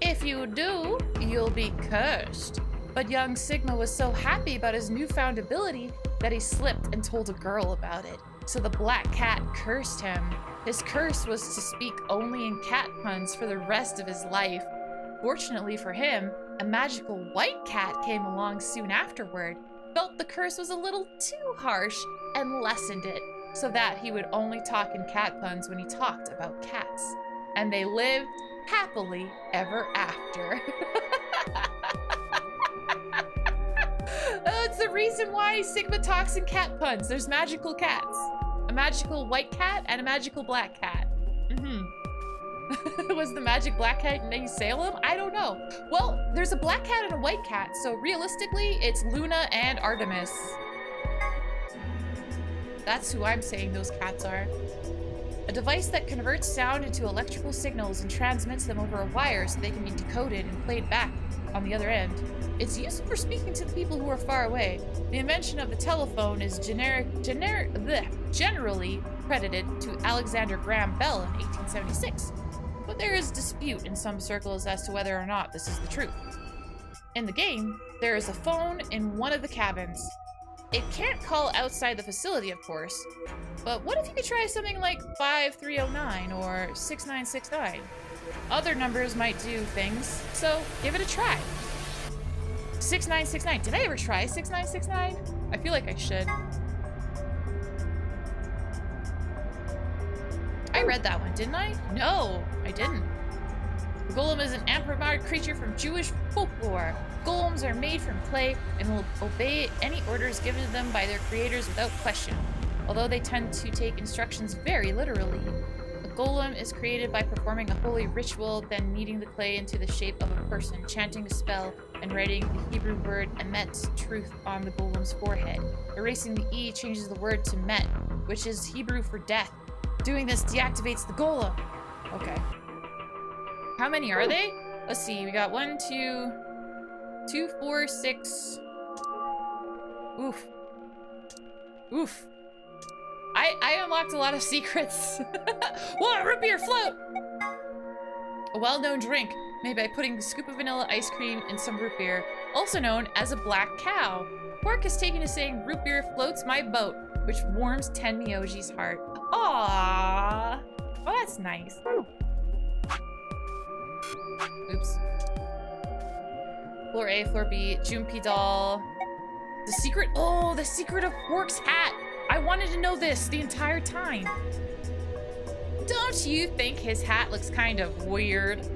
If you do, you'll be cursed. But young Sigma was so happy about his newfound ability that he slipped and told a girl about it. So the black cat cursed him. His curse was to speak only in cat puns for the rest of his life. Fortunately for him, a magical white cat came along soon afterward, felt the curse was a little too harsh, and lessened it. so that he would only talk in cat puns when he talked about cats. And they lived happily ever after. That's the reason why Sigma talks in cat puns. There's magical cats. A magical white cat and a magical black cat. Was the magic black cat named Salem? I don't know. Well, there's a black cat and a white cat, so realistically, it's Luna and Artemis. That's who I'm saying those cats are. A device that converts sound into electrical signals and transmits them over a wire so they can be decoded and played back on the other end. It's useful for speaking to the people who are far away. The invention of the telephone is generally credited to Alexander Graham Bell in 1876. But there is dispute in some circles as to whether or not this is the truth. In the game, there is a phone in one of the cabins. It can't call outside the facility, of course, but what if you could try something like 5309 or 6969? Other numbers might do things, so give it a try. 6969. Did I ever try 6969? I feel like I should. I read that one, didn't I? No, I didn't. The golem is an anthropomorphic creature from Jewish folklore. Golems are made from clay and will obey any orders given to them by their creators without question, although they tend to take instructions very literally. A golem is created by performing a holy ritual, then kneading the clay into the shape of a person, chanting a spell, and writing the Hebrew word Emet, truth, on the golem's forehead. Erasing the E changes the word to Met, which is Hebrew for death. Doing this deactivates the golem. Okay. How many are they? Let's see. We got 1, 2, 4, 6. Oof. Oof. I unlocked a lot of secrets. Whoa, root beer float! A well-known drink made by putting a scoop of vanilla ice cream in some root beer, also known as a black cow. Quark has taken to saying root beer floats my boat, which warms Tenmyoji's heart. Aww. Oh, that's nice. Oops. Floor A, floor B, Junpei doll. The secret, oh, the secret of Quark's hat. I wanted to know this the entire time. Don't you think his hat looks kind of weird?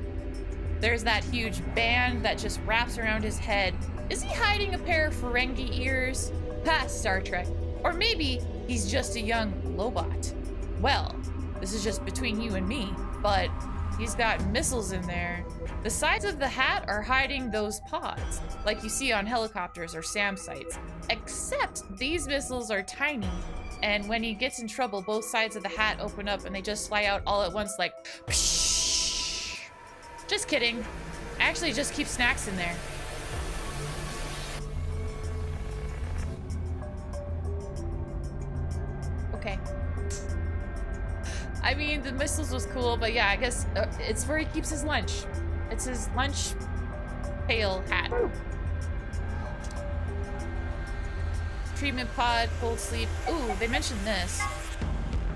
There's that huge band that just wraps around his head. Is he hiding a pair of Ferengi ears? Ha, Star Trek. Or maybe he's just a young Lobot. Well, this is just between you and me, but he's got missiles in there. The sides of the hat are hiding those pods, like you see on helicopters or SAM sites. Except these missiles are tiny, and when he gets in trouble, both sides of the hat open up and they just fly out all at once like psh. Just kidding. I actually just keep snacks in there. Okay. I mean, the missiles was cool, but yeah, I guess it's where he keeps his lunch. It's his lunch pail hat. Treatment pod, cold sleep. Ooh, they mentioned this.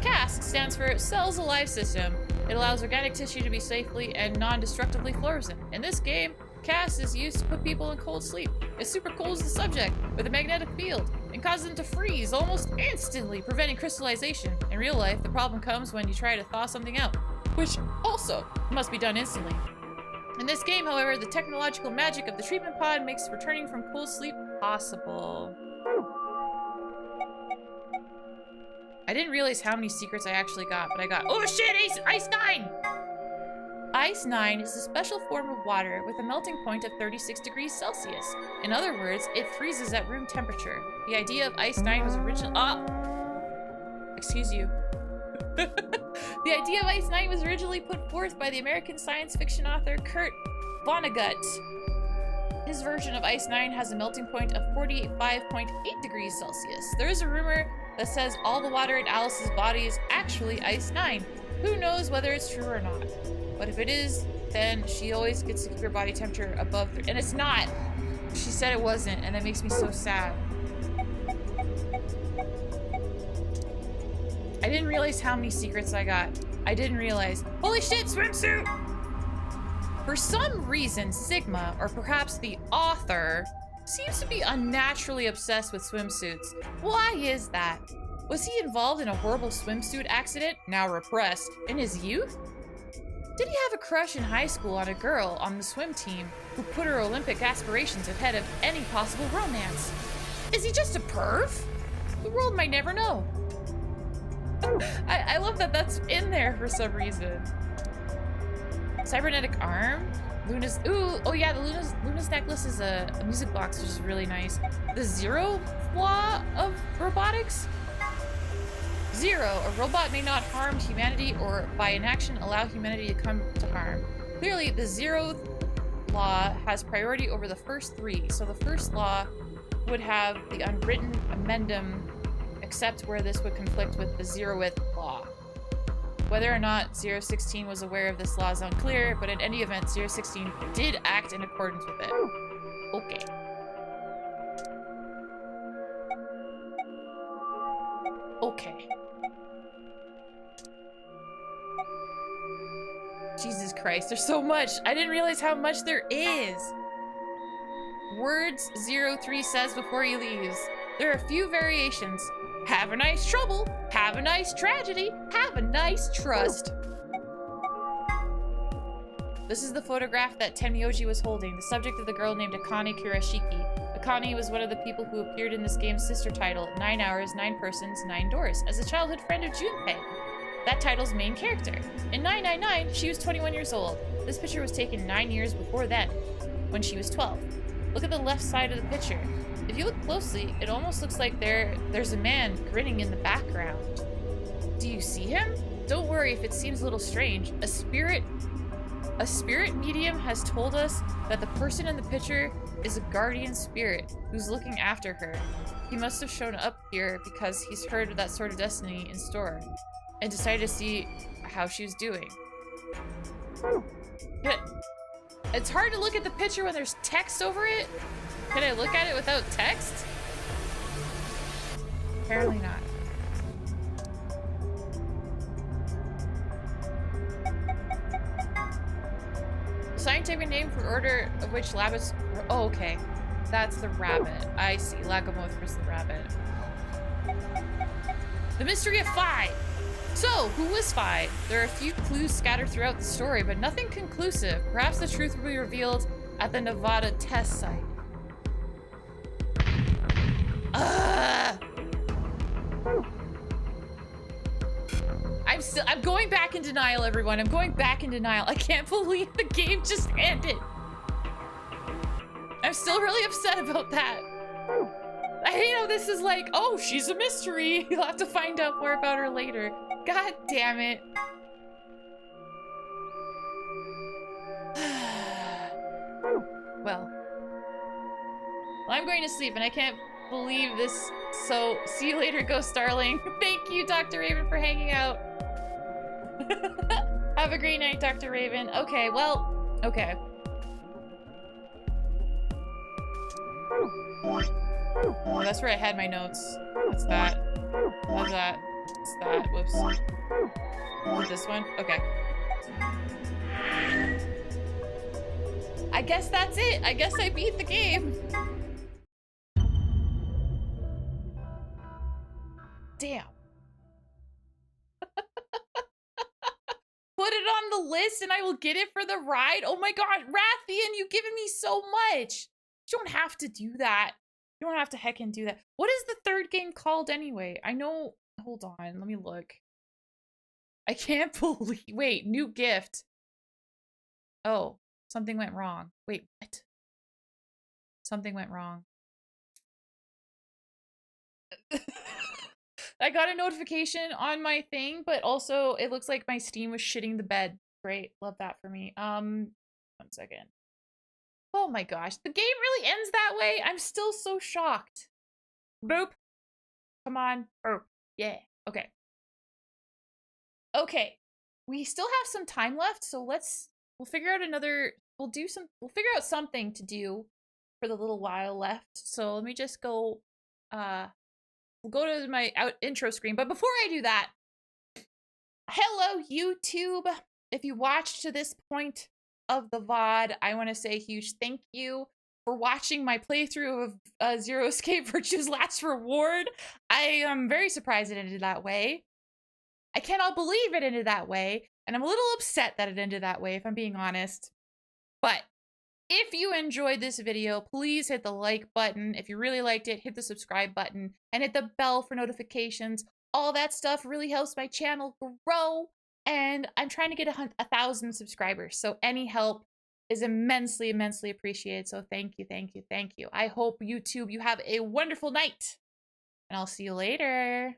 CASC stands for Cells Alive System. It allows organic tissue to be safely and non-destructively frozen. In this game, CASC is used to put people in cold sleep. It super cools the subject with a magnetic field and causes them to freeze almost instantly, preventing crystallization. In real life, the problem comes when you try to thaw something out, which also must be done instantly. In this game, however, the technological magic of the treatment pod makes returning from cold sleep possible. I didn't realize how many secrets I actually got, but I got— oh shit, Ice 9! Ice 9 is a special form of water with a melting point of 36 degrees Celsius. In other words, it freezes at room temperature. The idea of Ice 9 was excuse you. The idea of Ice 9 was originally put forth by the American science fiction author Kurt Vonnegut. His version of Ice 9 has a melting point of 45.8 degrees Celsius. There is a rumor that says all the water in Alice's body is actually Ice 9. Who knows whether it's true or not? But if it is, then she always gets to keep her body temperature above 30. And it's not! She said it wasn't, and that makes me so sad. I didn't realize how many secrets I got. I didn't realize. Holy shit, swimsuit! For some reason, Sigma, or perhaps the author, seems to be unnaturally obsessed with swimsuits. Why is that? Was he involved in a horrible swimsuit accident, now repressed, in his youth? Did he have a crush in high school on a girl on the swim team who put her Olympic aspirations ahead of any possible romance? Is he just a perv? The world might never know. I love that that's in there for some reason. Cybernetic arm? Luna's, ooh, oh yeah, the Luna's necklace is a music box, which is really nice. The zero law of robotics? Zero, a robot may not harm humanity or by inaction allow humanity to come to harm. Clearly, the zeroth law has priority over the first three, so the first law would have the unwritten amendum, except where this would conflict with the zeroth law. Whether or not 016 was aware of this law is unclear, but in any event, 016 did act in accordance with it. Okay. Okay. Jesus Christ, there's so much. I didn't realize how much there is. Words 03 says before he leaves. There are a few variations. Have a nice trouble, have a nice tragedy, have a nice trust. This is the photograph that Tenmyoji was holding, the subject of the girl named Akane Kurashiki. Akane was one of the people who appeared in this game's sister title, 9 Hours, 9 Persons, 9 Doors, as a childhood friend of Junpei, that title's main character. In 999, she was 21 years old. This picture was taken 9 years before then, when she was 12. Look at the left side of the picture. If you look closely, it almost looks like there's a man grinning in the background. Do you see him? Don't worry if it seems a little strange. A spirit medium has told us that the person in the picture is a guardian spirit who's looking after her. He must have shown up here because he's heard of that sort of destiny in store and decided to see how she was doing. It's hard to look at the picture when there's text over it. Can I look at it without text? Apparently not. Scientific name for order of which Labus... Oh, okay. That's the rabbit. I see. Lagamoth was the rabbit. The mystery of Phi. So, who was Phi? There are a few clues scattered throughout the story, but nothing conclusive. Perhaps the truth will be revealed at the Nevada test site. I'm going back in denial, everyone. I'm going back in denial. I can't believe the game just ended. I'm still really upset about that. I hate how this is like, oh, she's a mystery. You'll have to find out more about her later. God damn it. Well, I'm going to sleep and I can't believe this. So, see you later, Ghost Darling. Thank you, Dr. Raven, for hanging out. Have a great night, Dr. Raven. Okay, well, okay. Oh, that's where I had my notes. What's that? What's that? What's that? Whoops. What's this one? Okay. I guess that's it. I guess I beat the game. Damn. Put it on the list and I will get it for the ride. Oh my god, Rathian, you've given me so much. You don't have to do that. You don't have to heckin' do that. What is the third game called anyway? I know. Hold on, let me look. I can't believe. Wait, new gift. Oh, something went wrong. Wait, what? Something went wrong. I got a notification on my thing, but also it looks like my Steam was shitting the bed. Great, love that for me. 1 second. Oh my gosh, the game really ends that way? I'm still so shocked. Boop. Come on. Burp. Yeah. Okay. Okay. We still have some time left, so we'll figure out we'll figure out something to do for the little while left. So let me just go, we'll go to my intro screen. But before I do that, hello, YouTube. If you watched to this point of the VOD, I want to say a huge thank you for watching my playthrough of Zero Escape Virtue's Last Reward. I am very surprised it ended that way. I cannot believe it ended that way, and I'm a little upset that it ended that way, if I'm being honest. But if you enjoyed this video, please hit the like button. If you really liked it, hit the subscribe button and hit the bell for notifications. All that stuff really helps my channel grow, and I'm trying to get 1,000 subscribers, so any help is immensely, immensely appreciated. So thank you, thank you, thank you. I hope YouTube, you have a wonderful night, and I'll see you later.